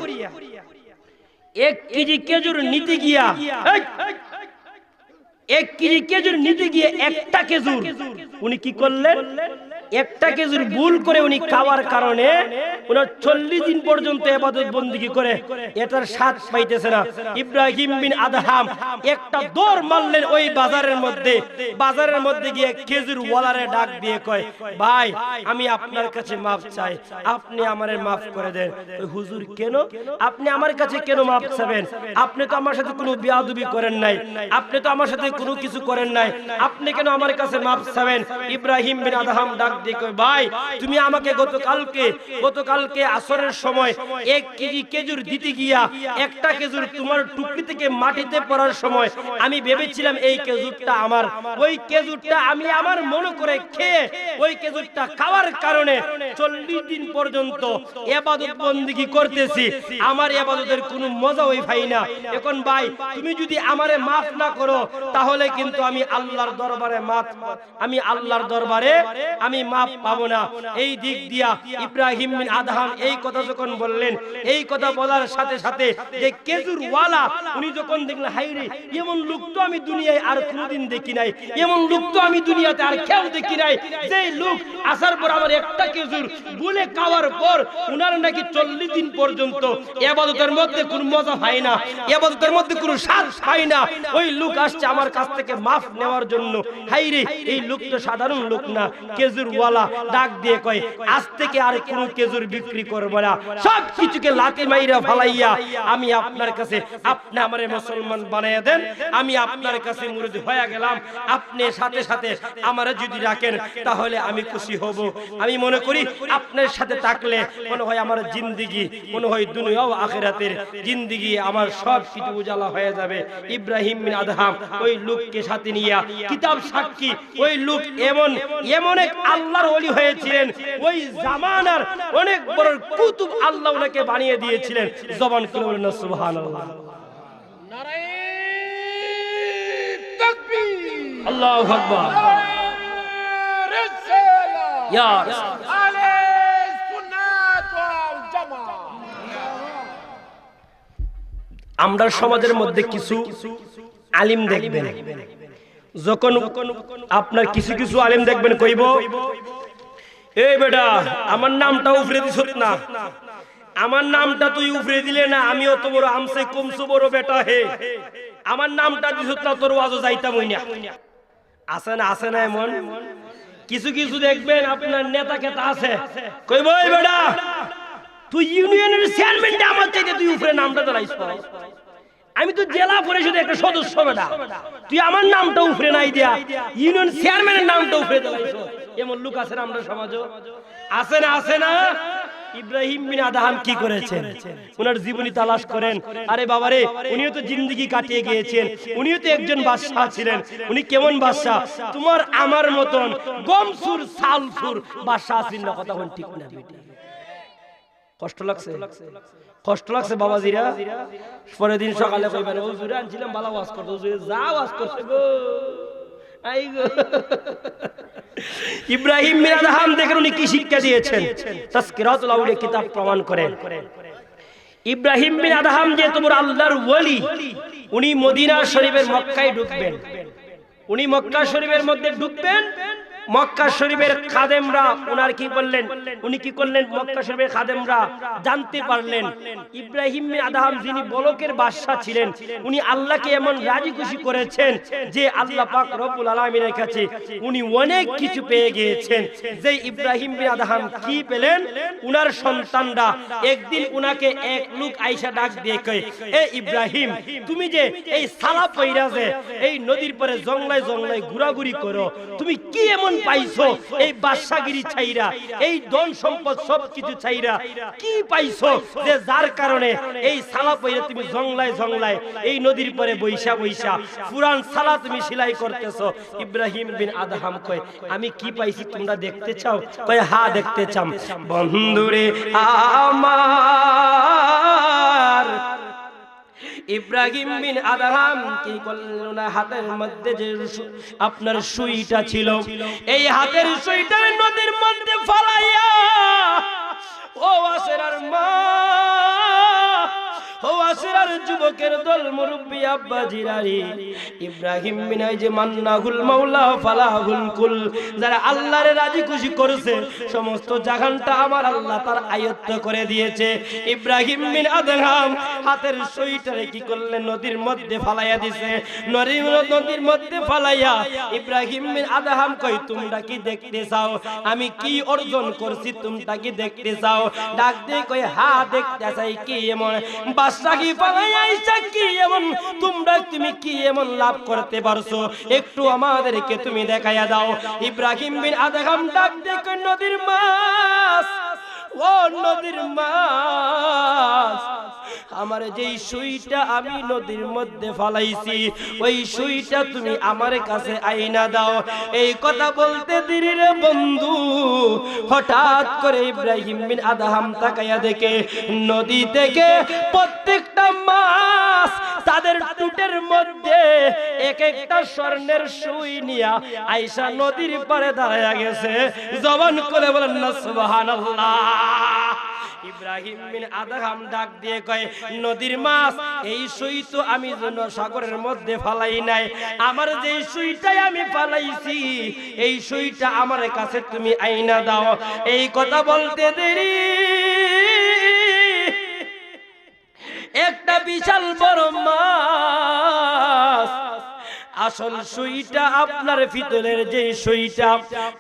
1 কেজি খেজুর নিতে গিয়া 1 কেজি খেজুর নিতে গিয়ে একটা খেজুর উনি কি করলেন? একটা খেজুর ভুল করে উনি খাওয়ার কারণে উনি 40 দিন পর্যন্ত ইবাদত বندگی করে এটার স্বাদ পাইতেছে না। ইব্রাহিম বিন আদহাম একটা দৌড় মারলেন ওই বাজারের মধ্যে গিয়ে খেজুর ওয়ালারে ডাক দিয়ে কয়, ভাই আমি আপনার কাছে মাফ চাই, আপনি আমারে মাফ করে দেন। হুজুর কেন? আপনি আমার কাছে কেন মাফ চাবেন? আপনি তো আমার সাথে কোনো বেয়াদবি করেন নাই, আপনি তো আমার সাথে কোনো কিছু করেন নাই, আপনি কেন আমার কাছে মাফ চাবেন? ইব্রাহিম বিন আদহাম ডাক দিয়ে কয় ভাই তুমি আমাকে গতকালকে আসরের সময় 1 কেজি খেজুর দিতে গিয়া একটা খেজুর তোমার টুকরি থেকে মাটিতে পড়ার সময় আমি ভেবেছিলাম এই খেজুরটা আমার, ওই খেজুরটা আমি আমার মনে করে খেয়ে ওই খেজুরটা খাওয়ার কারণে 40 দিন পর্যন্ত ইবাদত বন্দেগী করতেছি, আমার ইবাদতের কোনো মজা হই পাই না। এখন ভাই তুমি যদি আমারে মাফ না করো তাহলে কিন্তু আমি আল্লাহর দরবারে আমি মাফ পাবো না। এই দিক দিয়া ইব্রাহিম বিন আদহাম এই কথা যখন বললেন, এই কথা বলার সাথে সাথে যে খেজুর ওয়ালা উনি যখন দেখলেন হাইরে এমন লোক তো আমি দুনিয়ায় আর কোনোদিন দেখি নাই, এমন লোক তো আমি দুনিয়াতে আর কেউ দেখি নাই, যে লোক আসার পর আমার একটা খেজুর বলে খাওয়ার পর উনার নাকি 40 দিন পর্যন্ত ইবাদতের মধ্যে কোনো মজা হয় না, ইবাদতের মধ্যে কোনো স্বাদ হয় না, ওই লোক আসছে আমার কাছ থেকে মাফ নেওয়ার জন্য। হাইরে এই লোক তো সাধারণ লোক না, খেজুর ওয়ালা ডাক দিয়ে কয় আজ থেকে আর কোনো খেজুর বিক্রি করব না, সব কিছুকে লাথি মাইরা ফালাইয়া আমি আপনার কাছে, আপনি আমারে মুসলমান বানাইয়া দেন, আমি আপনার কাছে মুরিদ হয়ে গেলাম, আপনি সাথে সাথে আমারে যদি রাখেন তাহলে আমি খুশি হব। আমি মনে করি আপনার সাথে থাকলে মনে হয় আমার জিন্দেগি, মনে হয় দুনিয়া ও আখিরাতের জিন্দেগি আমার সব কিছু উজালা হয়ে যাবে। ইব্রাহিম বিন আদহাম ওই লোককে সাথে নিয়ে কিতাব সাক্ষী, ওই লোক এমন এক আল্লাহর ওলি হয়েছিলেন, ওই জামানার অনেক বড় কুতুব আল্লাহ ওনাকে বানিয়ে দিয়েছিলেন। জবান খুলে বলেন না সুবহানাল্লাহ, নারায়ে তাকবীর, আল্লাহু আকবার, রিসালাত, ইয়া আলে সুন্নাত ওয়াল জামাত। আমরা সমাজের মধ্যে কিছু আলিম দেখবেন, যখন আপনার কিছু কিছু আলিম দেখবেন কইব এই বেটা আমার নামটা উফরে দিছ না, আমার নামটা তুই উফরে দিলে না, আমি অত বড় আমসে কমসু বড় বেটা হে, আমার নামটা দিছ না, তোর ওয়াজও যাইতাম হই না। আছে না এমন কিছু কিছু দেখবেন আপনার নেতা কেতা আছে কইব এই বেটা তুই ইউনিয়নের চেয়ারম্যানটা আমার চাইতে তুই উপরে নামটা দাঁড়াইছ, আমি তো জেলা পরিষদের একটা সদস্য বেটা, তুই আমার নামটা উপরে নাই দিয়া ইউনিয়ন চেয়ারম্যানের নামটা উপরে দাঁড়াইছ। এমন লোক আছে না আমরা সমাজে, আছে না। ইব্রাহিম বিন আদহাম কি করেছেন, ওনার জীবনী তালাশ করেন। আরে বাবারে উনিও তো জিন্দেগি কাটিয়ে গিয়েছেন, উনিও তো একজন বাদশা ছিলেন। উনি কেমন বাদশা, তোমার আমার মতন গমসুর সালসুর বাদশা ছিলেন না, কথা বল ঠিক না বেটি? কষ্ট লাগছে বাবাজিরা। পরের দিন সকালে কইবেন হুজুরে আনছিলাম ভালো ওয়াজ করতে, হুজুরে যা ওয়াজ করছে গো I go. Ibrahim bin Adham দেখেন উনি কি শিক্ষা দিয়েছেন, তাজকিরাতুল আউলিয়া কিতাব প্রমাণ করেন। ইব্রাহিম বিন আদহাম যে তোমার আল্লাহর ওলি, উনি মদিনা শরীফের মক্কায় ঢুকবেন, উনি মক্কা শরীফের মধ্যে ঢুকবেন। মক্কা শরীফের খাদেমরা উনার কি বললেন, উনি কি করলেন, মক্কা শরীফের খাদেমরা জানতে পারলেন ইব্রাহিম বিন আদহাম যিনি বলকের বাদশা ছিলেন, উনি আল্লাহকে এমন রাজি খুশি করেছেন যে আল্লাহ পাক রব্বুল আলামিনের কাছে উনি অনেক কিছু পেয়ে গিয়েছেন। যে ইব্রাহিম বিন আদহাম কি পেলেন, উনার সন্তানরা একদিন উনাকে এক লোক আয়েশা ডাক দিয়ে কয় এ ইব্রাহিম তুমি যে এই সালা পয়রা যে এই নদীর পরে জংলায় জংলায় ঘোরাঘুরি করো, তুমি কি এমন পাইছো এই বাদশাগিরি ছাইরা, এই ধন সম্পদ সবকিছু ছাইরা কি পাইছো যে যার কারণে এই সালা পয়রা তুমি জংলায় জংলায় এই নদীর পরে বৈশা বৈশা পুরান সালা তুমি সেলাই করতেছো? ইব্রাহিম বিন আদহাম কয় আমি কি পাইছি তোমরা দেখতে চাও? কয় হ্যাঁ দেখতে চাম। বন্ধুরে আমার ইব্রাহিম বিন আদহাম কি করলেন, না হাতের মধ্যে যে আপনার সুইটা ছিল, এই হাতের সুইটা নদীর মধ্যে ফালাইয়া ও আসেরার মা, ও আসেরার যুবকের দল মুরব্বি আব্বা জিরারি ইব্রাহিম বিন এই যে মান্নাহুল মাওলা ফালাহুল কুল, যারা আল্লাহরে রাজি খুশি করেছে সমস্ত জাহানটা আমার আল্লাহ তার আয়ত্ত করে দিয়েছে। ইব্রাহিম বিন আদহাম হাতের সুইটারে কি করলেন, নদীর মধ্যে ফালাইয়া দিছে। নদীর মধ্যে ফালাইয়া ইব্রাহিম বিন আদহাম কই তোমরা কি দেখতে চাও আমি কি অর্জন করছি, তোমরা কি দেখতে চাও? ডাক দিয়ে কই হ্যাঁ দেখতে চাই। কি এমন বাদশাহী পালাই আইসা কি এমন তুমি কি এমন লাভ করতে পারছো একটু আমাদেরকে তুমি দেখাইয়া দাও। ইব্রাহিম বিন আদহাম ডাক দিয়ে নদীর মাছ, ও নদীর মাছ, আমার যেই সুইটা আমি নদীর মধ্যে ফালাইছি ওই সুইটা তুমি আমার কাছে আইনা দাও। এই কথা বলতে দেরি রে বন্ধু, হঠাৎ করে ইব্রাহিম বিন আদহাম তাকায়া দেখে নদী থেকে প্রত্যেকটা মাছ তাদের টুটের মধ্যে এক একটা স্বর্ণের সুই নিয়া আয়েশা নদীর পাড়ে দাঁড়ায়া গেছে। জবান করে বলেন না সুবহানাল্লাহ। ইব্রাহিম বিন আদহাম ডাক দিয়ে কয় নদীর মাছ, এই সুই তো আমি যেন সাগরের মধ্যে ফালাই নাই, আমার যে সুইটাই আমি ফালাইছি এই সুইটা আমার কাছে তুমি আইনা দাও। এই কথা বলতে দেরি একটা বিশাল বড় মাছ, আসল সুইটা আপনার ভিতরের যে সুইটা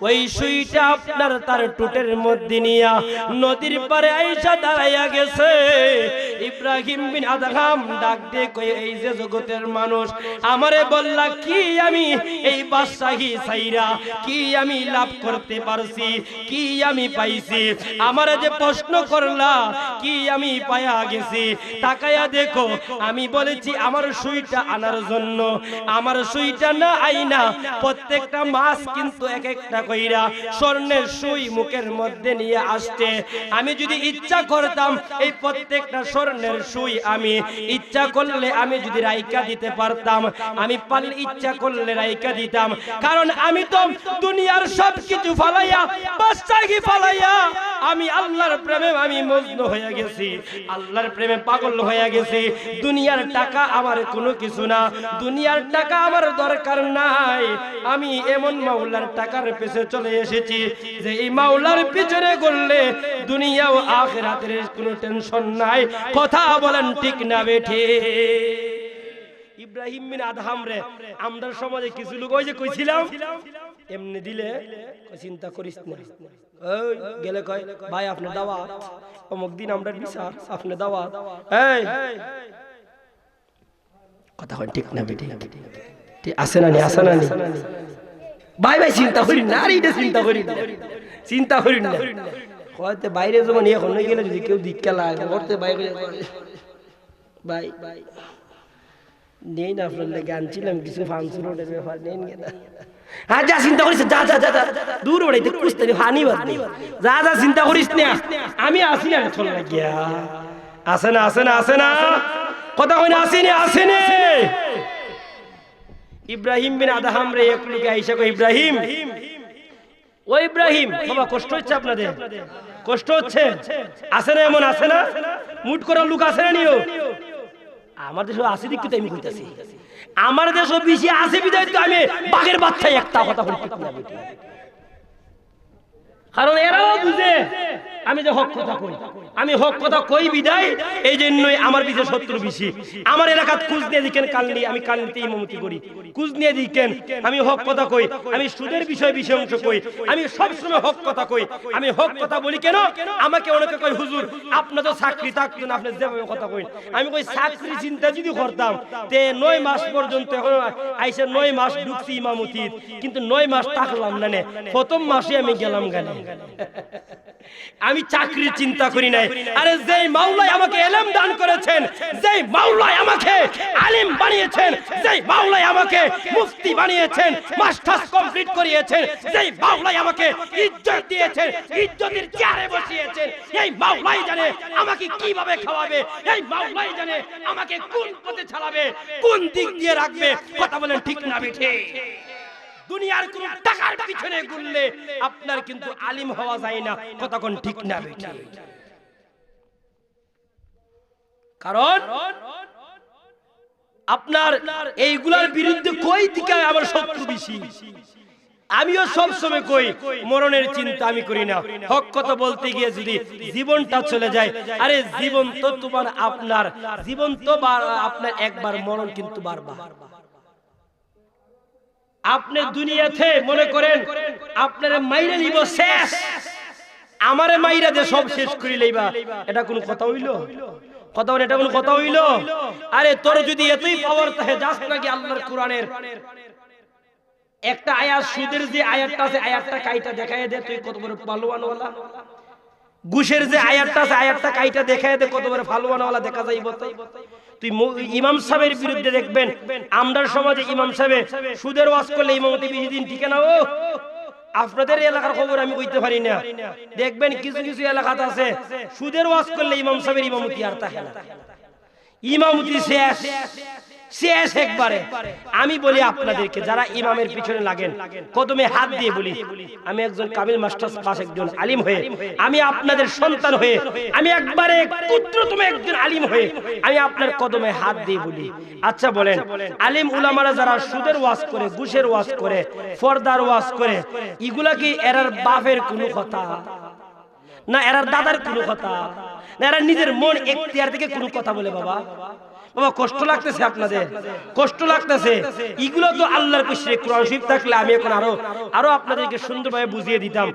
ওই সুইটা আপনার তার টুটের মধ্যে নিয়া নদীর পারে আইসা দাঁড়াইয়া গেছে। ইব্রাহিম বিন আদহাম ডাক দিয়ে কই এই যে জগতের মানুষ আমারে বললা কি আমি এই বাদশাহী ছাইরা কি আমি লাভ করতে পারছি, কি আমি পাইছি, আমারে যে প্রশ্ন করলা কি আমি পায়া গেছি, তাকায়া দেখো আমি বলেছি আমার সুইটা আনার জন্য, আমার সুইটা না আইনা প্রত্যেকটা মাছ কিন্তু এক একটা কইরা স্বর্ণের সুই মুখের মধ্যে নিয়ে আসছে। আমি যদি ইচ্ছা করতাম এই প্রত্যেকটা স্বর্ণের সুই আমি ইচ্ছা করলে আমি যদি রাইকা দিতে পারতাম, আমি পারলে ইচ্ছা করলে রাইকা দিতাম, কারণ আমি তো দুনিয়ার সব কিছু ফালাইয়া বাদশাহী ফালাইয়া আমি আল্লাহর প্রেমে আমি মগ্ন হয়ে গেছি, আল্লাহর প্রেমে পাগল হয়ে গেছি। দুনিয়ার টাকা আমার কোনো কিছু না, দুনিয়ার টাকা আমার দরকার নাই, আমি এমন মাওলার টাকার পেছনে চলে এসেছি যে এই মাওলার পিছনে ঘুরলে দুনিয়া ও আখিরাতের কোনো টেনশন নাই। কথা বলেন ঠিক না বেঠে? ইব্রাহিম বিন আদহাম রে আমরা সমাজে কিছু লোক ওই যে কইছিলাম এমনি দিলে চিন্তা করিস না, ওই গেলে কয় ভাই আপনি দাওয়াত, অমুক দিন আমরা বিচার আপনি দাওয়াত, এই কথা হয় ঠিক না বেঠে? আসে না নি, আসে না নি ভাই, ভাই চিন্তা করি না, আর এটা চিন্তা করি না, চিন্তা করি না। হয়তো বাইরে যেমন এখন গেলে যদি কেউ দীক্ষা লাগে করতে বাইরে ভাই নেই না আপনার লেগে আনছিলাম কিছু ফাংশন রোডের ব্যাপার নেন না। হ্যাঁ যা চিন্তা করিস, যা যা যা দূর ওড়াইতে কুস্তে ফানি বাদ, যা যা চিন্তা করিস না, আমি আসি না চল লাগিয়া, আসে না আসে না আসে না, কথা হয় না, আসেনি আসেনি। ইব্রাহিম বিন আদহাম রে এক লোকে আইসা কই ইব্রাহিম, ও ইব্রাহিম বাবা কষ্ট হচ্ছে আপনাদের, কষ্ট হচ্ছে, আসে না এমন আসে না, মুট করার লোক আসে না নিও। আমার দেশ আসে দিক তো আমি কইতাছি, আমার দেশ বেশি আসে বিদায় তো আমি বাঘের বাচ্চা একটা কথা বলি, কারণ এরাও বুঝে আমি যে হক কথা কই, আমি হক কথা কই বিদায় এই জন্যই আমার পিছে শত্রু বেশি। আমার এলাকাত কুজ নিয়ে দিকেন কালনি, আমি কালনিতে ইমামতি করি, কুজ নিয়ে দিকেন আমি হক কথা কই, আমি সুদের বিষয় বিশেষ অংশ কই, আমি সব সময় হক কথা কই, আমি হক কথা বলি। কেন আমাকে অনেকে কই হুজুর আপনার তো চাকরি থাকতো না, আপনি যেভাবে কথা কই, আমি কই চাকরি চিন্তা যদি করতাম তে 9 মাস পর্যন্ত, এখন আইসা 9 মাস ঢুকছি ইমামতি, কিন্তু 9 মাস থাকলাম না, প্রথম মাসে আমি গেলাম গানে। আমি চাকরির চিন্তা করি নাই। আরে যেই মাওলাই আমাকে ইলম দান করেছেন, যেই মাওলাই আমাকে আলিম বানিয়েছেন, যেই মাওলাই আমাকে মুফতি বানিয়েছেন, মাস্টার্স কমপ্লিট করিয়েছেন, যেই মাওলাই আমাকে ইজ্জত দিয়েছেন, ইজ্জতের চেয়ারে বসিয়েছেন, এই মাওলাই জানে আমাকে কিভাবে খাওয়াবে, এই মাওলাই জানে আমাকে কোন পথে চালাবে, কোন দিক দিয়ে রাখবে। কথা বলেন ঠিক না বেঠে? দুনিয়ার কোন টাকার পিছনে ঘুরলে আপনার কিন্তু আলিম হওয়া যায় না। কথা কোন ঠিক না বেঠে? কারণ আপনার এইগুলার বিরুদ্ধে কই দিকে আমার শত্রু বেশি। আমিও সব সময় কই মরণের চিন্তা আমি করি না। হক কথা বলতে গিয়ে যদি জীবনটা চলে যায়, আরে জীবন তো তোমার, আপনার জীবন তো আপনার একবার, মরণ কিন্তু বারবার। আপনি দুনিয়াতে মনে করেন আপনার মাইরে নিব শেষ, আমারে মাইরা দিয়ে সব শেষ করে লইবা, এটা কোন কথা হইল? কথা বলে, এটা কোনো কথা হইল? আরে তোর যদি এতই পাওয়ার থাকে, যাস নাকি আল্লাহর কোরআনের একটা আয়াত, সুদের যে আয়াতটা আছে আয়াতটা কাইটা দেখায় দে, তুই কত বড় পালোয়ানওয়ালা। ঘুষের যে আয়াতটা আছে আয়াতটা কাইটা দেখায় দে, কত বড় পালোয়ানওয়ালা দেখা যাইব। তুই ইমাম সাহেবের বিরুদ্ধে দেখবেন আমরার সমাজে ইমাম সাহেব সুদের ওয়াজ করলে ইমামতি বেশি দিন টিকে না। ও আপনাদের এলাকার খবর আমি কইতে পারি না, দেখবেন কিছু কিছু এলাকাতে আছে সুদের ওয়াজ করলে ইমাম সাহেবের ইমামতি আর থাকে না, ইমামতি শেষ শেষ একবারে। আমি বলি আপনাদেরকে, যারা ইমামের পিছনে লাগেন কদমে হাত দিয়ে বলি, আমি একজন কামিল মাস্টার পাস একজন আলিম হয়ে, আমি আপনাদের সন্তান হয়ে, আমি একবারে পুত্রতম একজন আলিম হয়ে আমি আপনার কদমে হাত দিয়ে বলি, আচ্ছা বলেন আলিম উলামারা যারা সুদের ওয়াজ করে, ঘুষের ওয়াজ করে, পর্দার ওয়াজ করে, এগুলা কি এরার বাপের কোনো কথা না এরার দাদার কোনো কথা না এরা নিজের মন এখতিয়ার থেকে কোনো কথা বলে? বাবা বাবা কষ্ট লাগতেছে আপনাদের, কষ্ট লাগতেছে। এগুলো তো আল্লাহর কইছে, কোরআন শরীফ থাকলে আমি এখন আরো আপনাদেরকে সুন্দরভাবে বুঝিয়ে দিতাম।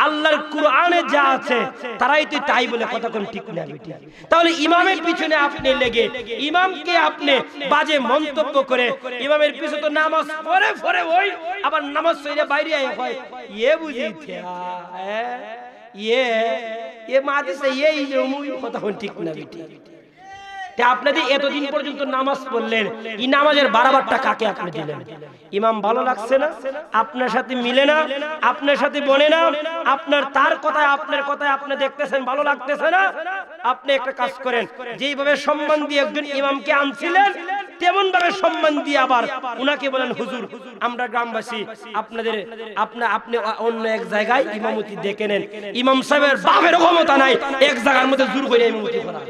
আল্লাহর কোরআনে যা আছে তারাই তো তাই বলে, কথা কোন ঠিক না বেটি? তাহলে ইমামের পিছনে আপনি লেগে ইমামকে আপনি বাজে মন্তব্য করে, ইমামের পিছনে তো নামাজ পড়ে পড়ে ওই আবার নামাজ পড়ে বাইরে আয় হয়, ইয়ে বুঝিতে ইয়ে মাদিসে এই যে কথা কোন ঠিক না বেটি? আপনাদের এতদিন পর্যন্ত নামাজ পড়লেন, এই নামাজের বারাবারটা কাকে আপনি দিলেন? ইমাম ভালো লাগছে না, আপনার সাথে মিলে না, আপনার সাথে বনে না, আপনার তার কথায় আপনার কথায় আপনি দেখতেছেন ভালো লাগতেছে না, আপনি একটা কাজ করেন, যেইভাবে সম্মান দিয়ে একজন ইমামকে আনছিলেন তেমন ভাবে সম্মান দিয়ে আবার উনাকে বলেন হুজুর আমরা গ্রামবাসী আপনি অন্য এক জায়গায় ইমামতি দেখে নেন। ইমাম সাহেবের বাপের ক্ষমতা নাই এক জায়গার মধ্যে জোর করে ইমামতি করা,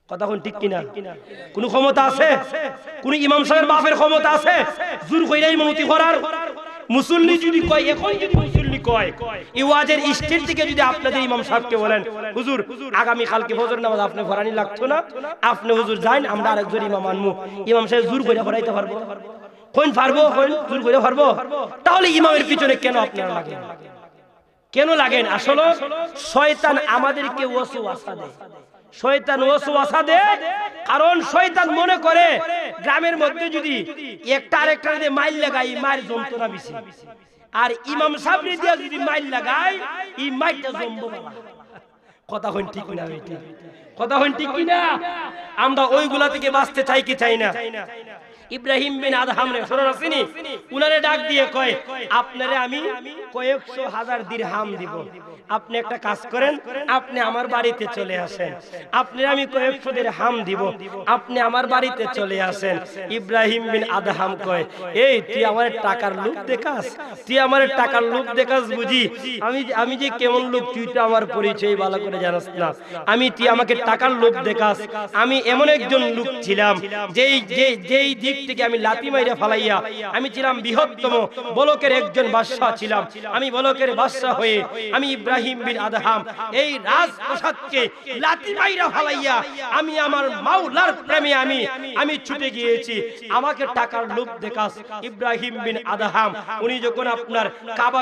কথা কোন ঠিক কিনা? কোন ক্ষমতা আছে? কোন ইমাম সাহেবের বাপের ক্ষমতা আছে জোর কইরা ইমামতি করার? মুসল্লি যদি কয়, এখন যদি মুসল্লি কয় এই ওয়াজের স্টেজ থেকে যদি আপনাদের ইমাম সাহেবকে বলেন হুজুর আগামী কালকে ফজর নামাজ আপনি পড়ানি লাগতো না, আপনি হুজুর যান আমরা আরেকজন ইমাম আনমু, ইমাম সাহেব জোর কইরা পড়াইতে পারবো? কোন পারবো? কোন জোর কইরা পারবো? তাহলে ইমামের পিছনে কেন আপনারা লাগেন? কেন লাগেন? আসলে শয়তান আমাদেরকে ওয়াসওয়াসা দেয়, শয়তান ওয়াসওয়াসা দেয়, কারণ শয়তান মনে করে গ্রামের মধ্যে যদি একটা আরেকটা দিয়ে মাইল লাগাই মায়ের যন্ত্রণা বেশি, আর ইমাম সাহেব দিয়ে যদি মাইল লাগাই এই মাইলটা জমবো বাবা। কথা হন ঠিক না বেটি? কথা হন ঠিক কিনা? আমরা ওইগুলা থেকে বাঁচতে চাই কি চাই না? ইব্রাহিম বিন আদহাম রে শুনুন আসেনি, উনারে ডাক দিয়ে কয় আপনারে আমি কয়েকশো হাজার দিরহাম দিব, আপনি একটা কাজ করেন আপনি আমার বাড়িতে চলে আসেন, আপনি আমি কয়েকশো দিরহাম দিব, আপনি আমার বাড়িতে চলে আসেন। ইব্রাহিম বিন আদহাম কয় এই তুই আমার টাকার লোভ দেখাস, তুই আমার টাকার লোভ দেখাস বুঝি? আমি যে কেমন লোক তুই তো আমার পরিচয় ভালো করে জানাস না, তুই আমাকে টাকার লোভ দেখাস? আমি এমন একজন লোক ছিলাম যেই দিক থেকে আমি লাথি মাইরা ফালাইয়া আমি ছিলাম বৃহত্তম বলকের একজন বাদশা ছিলাম, আমি বলকের বাদশা হয়ে আমি ইব্রাহিম বিন আদহাম এই রাজপ্রাসাদকে লাথি মাইরা ফালাইয়া আমি আমার মাওলার প্রেমে আমি ছুটে গিয়েছি, আমাকে টাকার লোভ দেখাস? ইব্রাহিম বিন আদহাম উনি যখন আপনার কাবা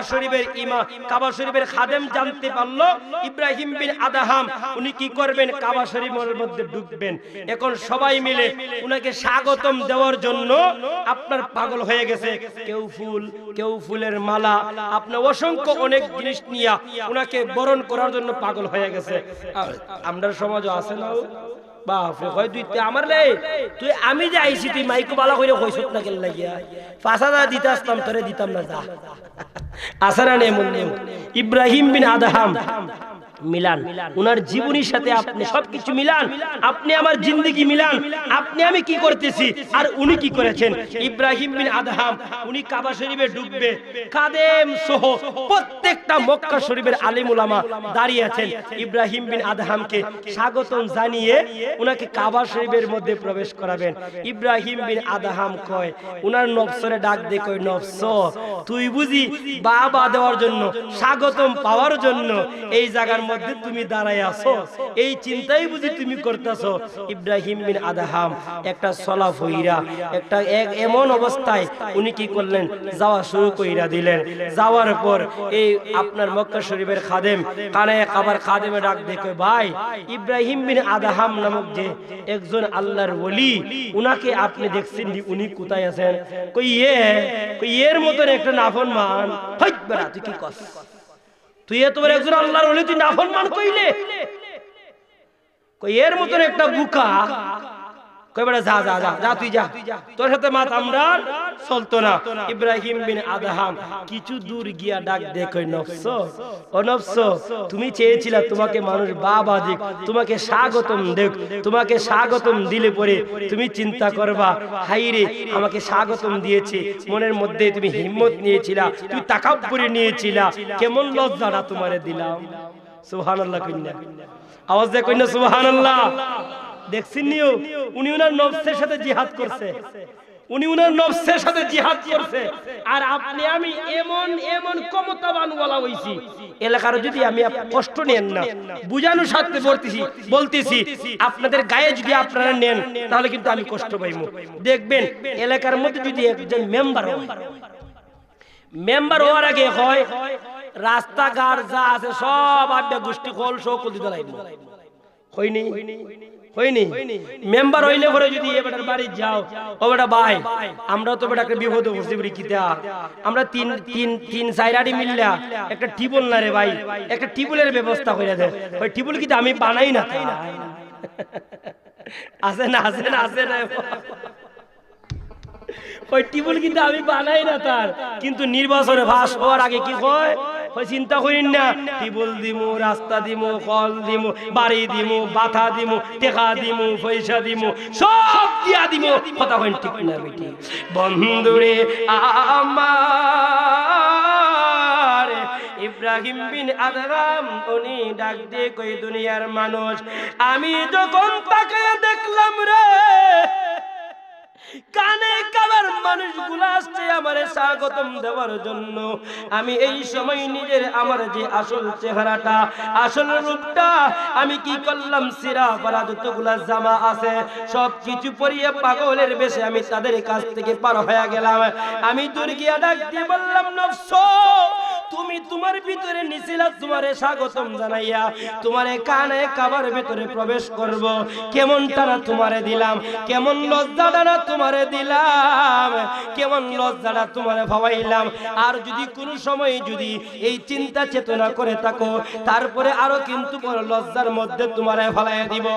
শরীফের খাদেম জানতে পারলো ইব্রাহিম বিন আদহাম উনি কি করবেন, কাবা শরীফের মধ্যে ঢুকবেন, এখন সবাই মিলে উনাকে স্বাগতম দেওয়ার জন্য আপনার পাগল হয়ে গেছে, কেউ ফুল কেউ ফুলের মালা, আপনার অসংখ্য অনেক জিনিস নিয়ে উনাকে বরণ করার জন্য পাগল হয়ে গেছে। আমরা সমাজও আছে না বাপরে, কয় তুই আমার রে তুই আমি যে আইছি তুই মাইকো বালা কইরে কইছত না কেন লাগিয়া ৫০০০ দিতে আসতাম তোরে দিতাম না, যা আসারা নেই মন নেই। ইব্রাহিম বিন আদহাম মিলান, উনার জীবনীর সাথে আপনি সবকিছু মিলান, আপনি আমার জিন্দেগি মিলান, আপনি আমি কি করতেছি আর উনি কি করেছেন। ইব্রাহিম বিন আদহাম উনি কাবা শরীফে ঢুকবে, কাদেম সহ প্রত্যেকটা মক্কা শরীফের আলিম উলামা দাঁড়িয়ে আছেন, ইব্রাহিম বিন আদহামকে স্বাগতম জানিয়ে উনাকে কাবা শরীফের মধ্যে প্রবেশ করাবেন। ইব্রাহিম বিন আদহাম কয় উনার নফসরে ডাক দিয়ে কয় নফস তুই বুঝি বাবা দেওয়ার জন্য স্বাগতম পাওয়ার জন্য এই জায়গার মধ্যে তুমি দাঁড়ায় আছো, এই চিন্তাই বুঝি তুমি করতেছো। ইব্রাহিম বিন আদহাম একটা সলা ফইরা একটা এমন অবস্থায় উনি কি করলেন, যাওয়া শুরু কইরা দিলেন। যাওয়ার পর এই আপনার মক্কা শরীফের খাদেম কানে আবার খাদেমে ডাক দেখে, ভাই ইব্রাহিম বিন আদহাম নামক যে একজন আল্লাহর ওলি, উনাকে আপনি দেখছেন, উনি কোথায় আছেন? কই এর মতন একটা নাফরমান। হই বেটা, তুই কি কস? তুই তোমার একজন আল্লাহর ওলি, তুই নাফরমান কইলে? কই এর মতন একটা বুকা। কই বেটা, যা যা যা যা, তুই যা, তোর সাথে মাত আমরা চলতো না। ইব্রাহিম বিন আদহাম কিছু দূর গিয়া ডাক দে কই, নফস ও নফস, তুমি চেয়েছিলা তোমাকে মানুষ বাবা দিক, তোমাকে স্বাগতম দেখ, তোমাকে স্বাগতম দিলে পরে তুমি চিন্তা করবা, হাই রে আমাকে স্বাগতম দিয়েছে, মনের মধ্যে তুমি হিম্মত নিয়েছিলা, তুমি তাকাব্বুরি নিয়েছিলা, কেমন লজ্জাটা তোমারে দিলাম। সুবহানাল্লাহ কইনা, আওয়াজ দিয়ে কইনা সুবহানাল্লাহ। দেখছেন নিও, উনি উনার নফসের সাথে জিহাদ করছে, উনি উনার নফসের সাথে জিহাদ করছে। আর আপনি আমি এমন এমন ক্ষমতাবান ওয়ালা হইছি, এলাকার যদি আমি কষ্ট নেন না, বুঝানোর সাথে বলতেছি আপনাদের গায়ে যদি আপনারা নেন, তাহলে কিন্তু আমি কষ্ট পাইব। দেখবেন এলাকার মধ্যে যদি একজন মেম্বার হওয়ার আগে হয়, রাস্তাঘাট যা আছে সব আড্ডা গোষ্ঠী কল সকল দিতে লাগবে। হয়নি হয়নি মেম্বার হইলে পরে যদি এ বেটার বাড়ি যাও, ও বেটা ভাই আমরা তো বেটাকে বিপদে পড়ছি বলি কিতা, আমরা তিন সাইরাডি মিললা একটা টিবল না রে ভাই, একটা টিবলের ব্যবস্থা করে দে। ওই টিবল কিন্তু আমি বানাই না, আছে না আছে না আছে না, ওই টিবল কিন্তু আমি বানাই না তার, কিন্তু নির্বাচনে ভাস হওয়ার আগে কি হয়, চিন্তা করিন না, টিবল দিমু, রাস্তা দিমু, কল দিমু, বাড়ি দিমু, বাথা দিমু, টেকা দিমু, পয়সা দিমু, সব দিয়া দিমু। কথা কইন ঠিক না বেটি? বন্ধুরে আমার ইব্রাহিম বিন আদহাম উনি ডাক দিয়ে কই, দুনিয়ার মানুষ, আমি যখন তাকে দেখলাম রে, কানে কাবার মানুষগুলো আসছে আমারে স্বাগতম দেওয়ার জন্য, আমি এই সময় নিজের আমার যে আসল চেহারাটা, আসল রূপটা আমি কি করলাম, সিরা পরা যতগুলা জামা আছে সব কিছু পরিয়ে পাগলের বেশে আমি তাদের কাছ থেকে পার হয়ে গেলাম। আমি দূর গিয়া ডাক দিয়ে বললাম, নফস তুমি তোমার ভিতরে নিছিলা, তোমারে স্বাগতম জানাইয়া তোমারে কানে কাবার ভিতরে প্রবেশ করব, কেমন টানা তোমারে দিলাম, কেমন লজ্জাটা না তোমারে দিলাম, কেমন লজ্জাটা তোমারে ভাবাইলাম। আর যদি কোনো সময় যদি এই চিন্তা চেতনা করে থাকো, তারপরে আরো কিন্তু বড় লজ্জার মধ্যে তোমারে ফেলাইয়া দিব।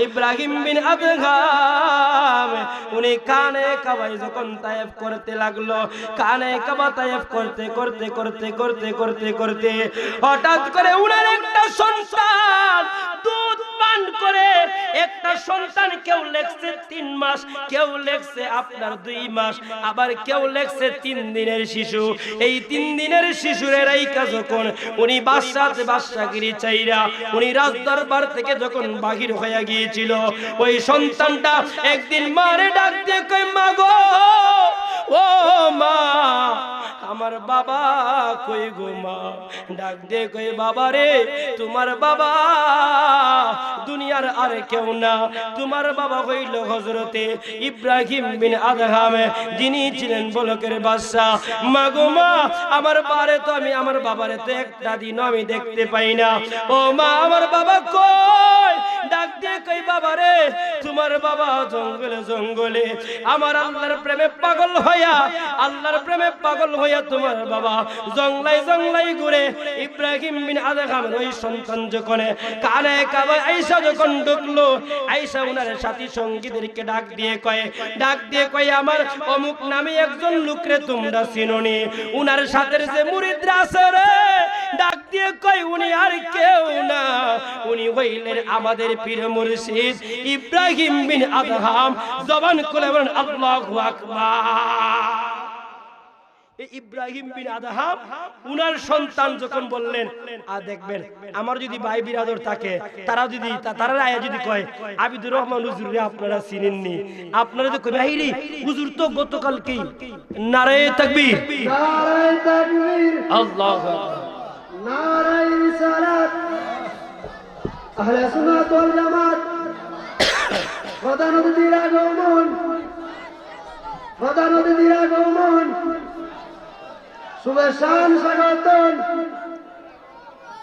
ইব্রাহিম বিন আদহাম উনি কানে কাবায় যখন তায়েফ করতে লাগলো, কানে কাবা তায়েফ করতে করতে করতে করতে করতে করতে হঠাৎ করে উনার একটা সন্তান দুধ পান করে, একটা সন্তান কেউ লেখছে 3 মাস, কেউ লেখছে আপনার 2 মাস, আবার কেউ লেখছে 3 দিনের শিশু। এই 3 দিনের শিশুরের এই কাজ যখন উনি বাদশাগিরি চাইরা উনি রাজদরবার থেকে যখন বাহির হয়ে গিয়েছিল, ওই সন্তানটা একদিন মারে ডাক দিয়ে কই, মা গো, ও মা, আমার বাবা কই গো মা? ডাক দিয়ে কই, বাবা রে, তোমার বাবা দুনিয়ার আর কেউ না, তোমার বাবা হইল হযরতে ইব্রাহিম বিন আদহাম, যিনি ছিলেন বলকের বাদশা। মা গো মা, আমার বাবারে তো আমি, আমার বাবারে তো একটা দিন আমি দেখতে পাই না, ও মা আমার বাবা কই? ডাক দিয়ে কই, বাবা রে, তোমার বাবা জঙ্গলে জঙ্গলে আমার আল্লাহর প্রেমে পাগল হইয়া, আল্লাহর প্রেমে পাগল হইয়া তোমার বাবা জংলাই জংলাই ঘুরে। ইব্রাহিম বিন আদহামের ওই সন্তান যখন কানে কাবায় আয়েশা যখন ঢুকলো, আয়েশা উনার সাথী সঙ্গীদেরকে ডাক দিয়ে কয়, আমার অমুক নামে একজন লোকরে তোমরা চিনোনি, উনার সাথে যে মুরিদরা আছে রে, ডাক দিয়ে কয়, উনি আর কেউ না, উনি হইলেন আমাদের পীর মুর্শিদ ইব্রাহিম বিন আদহাম। জবান খুলে বলেন আল্লাহু আকবার। ইব্রাহিম বিন আদহাম উনার সন্তান যখন বললেন, আর দেখবেন আমার যদি ভাই বিরাদর থাকে, তারা আয়া যদি কয়, আবিদুর রহমান হুজুর রে আপনারা চিনেননি, আপনারা তো কই, ভাই রে হুজুর তো গতকালকে, নারায়ে তাকবীর, নারায়ে তাকবীর, আল্লাহু আকবার, নারায়ে রিসালাত, আহলে সুন্নাত ওয়াল জামাত প্রধান অতিথির আগমন, প্রধান অতিথির আগমন, শুভেচ্ছা স্বাগতম,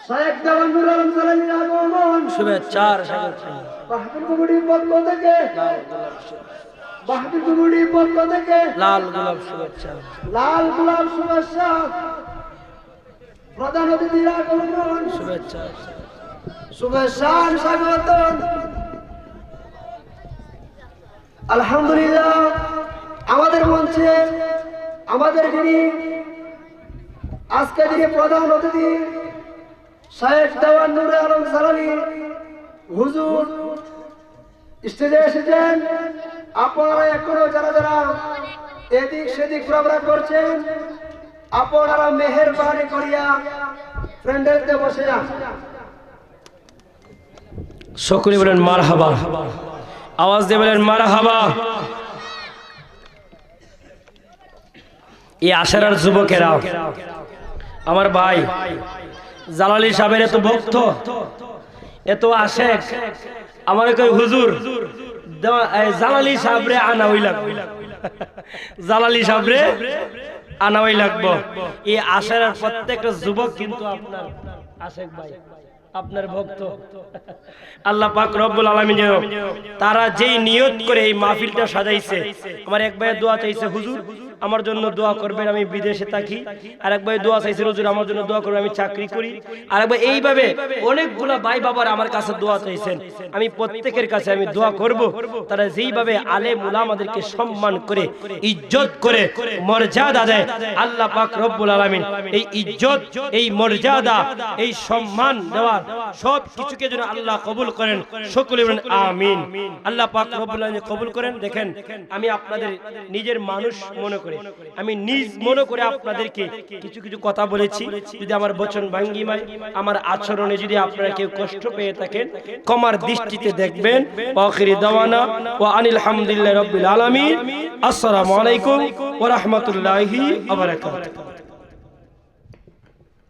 শায়েখ দেওয়ান নুরুল আলম সালামীর আগমন, শুভেচ্ছার স্বাগত। মাহফিল কমিটির পক্ষ থেকে, মাহফিল কমিটির পক্ষ থেকে লাল গোলাপ শুভেচ্ছা। লাল গোলাপ শুভেচ্ছা, প্রধান অতিথির আগমন, শুভেচ্ছা। শুভেচ্ছা স্বাগতম। আলহামদুলিল্লাহ, আমাদের মঞ্চে আমাদের যিনি আজকে যিনি প্রধান অতিথি শায়েখ দেওয়ান নুরুল আলম সালামী হুজুর স্টেজে এসেছেন। আপনারা এখনো যারা যারা এদিক সেদিক ঘোরাফেরা করছেন, আপনারা মেহেরবানি করিয়া ফ্রেন্ডেরতে বসে যান। সকলে বলেন মারহাবা, আওয়াজ দিয়ে বলেন মারহাবা। এই আশারার যুবকেরা, আমার ভাই জালালী সাহেবের এত ভক্ত, এত আশেক, আমার কই হুজুর জালালী সাহেবরে আনা হই লাগবে, জালালী সাহেবরে আনা হই লাগবে। এই আশারার প্রত্যেকটা যুবক কিন্তু আপনার আশেক ভাই, আপনার ভক্ত। আল্লাহ পাক রব্বুল আলামিন তারা যেই নিয়ত করে এই মাহফিলটা সাজাইছে, আমার এক ভাই দোয়া চাইছে, হুজুর আমার জন্য দোয়া করবেন, আমি বিদেশে থাকি। আর এক ভাই দোয়া চাইছে, হুজুর আমার জন্য দোয়া করবেন, আমি চাকরি করি। আর এক ভাই এইভাবে অনেকগুলা ভাই বাবার আমার কাছে দোয়া চাইছেন। আমি প্রত্যেকের কাছে আমি দোয়া করব, তারা যেইভাবে আলেম উলামাদেরকে সম্মান করে, ইজ্জত করে, মর্যাদা দেয়, আল্লাহ পাক রব্বুল আলামিন এই ইজ্জত, এই মর্যাদা, এই সম্মান দেওয়া সব কিছুকে যেন আল্লাহ কবুল করেন। সকলে বলেন আমিন। আল্লাহ পাক রব্বুল আলামিন কবুল করেন। দেখেন, আমি আপনাদের নিজের মানুষ মনে করে, আমি নিজ মনে করে আপনাদেরকে কিছু কিছু কথা বলেছি। যদি আমার বচন ভঙ্গিমায়, আমার আচরণে যদি আপনারা কেউ কষ্ট পেয়ে থাকেন, ক্ষমার দৃষ্টিতে দেখবেন। আখিরি দাওয়ানা ওয়া আনিল হামদুলিল্লাহি রাব্বিল আলামিন। আসসালামু আলাইকুম ওয়া রাহমাতুল্লাহি ওয়া বারাকাতুহু।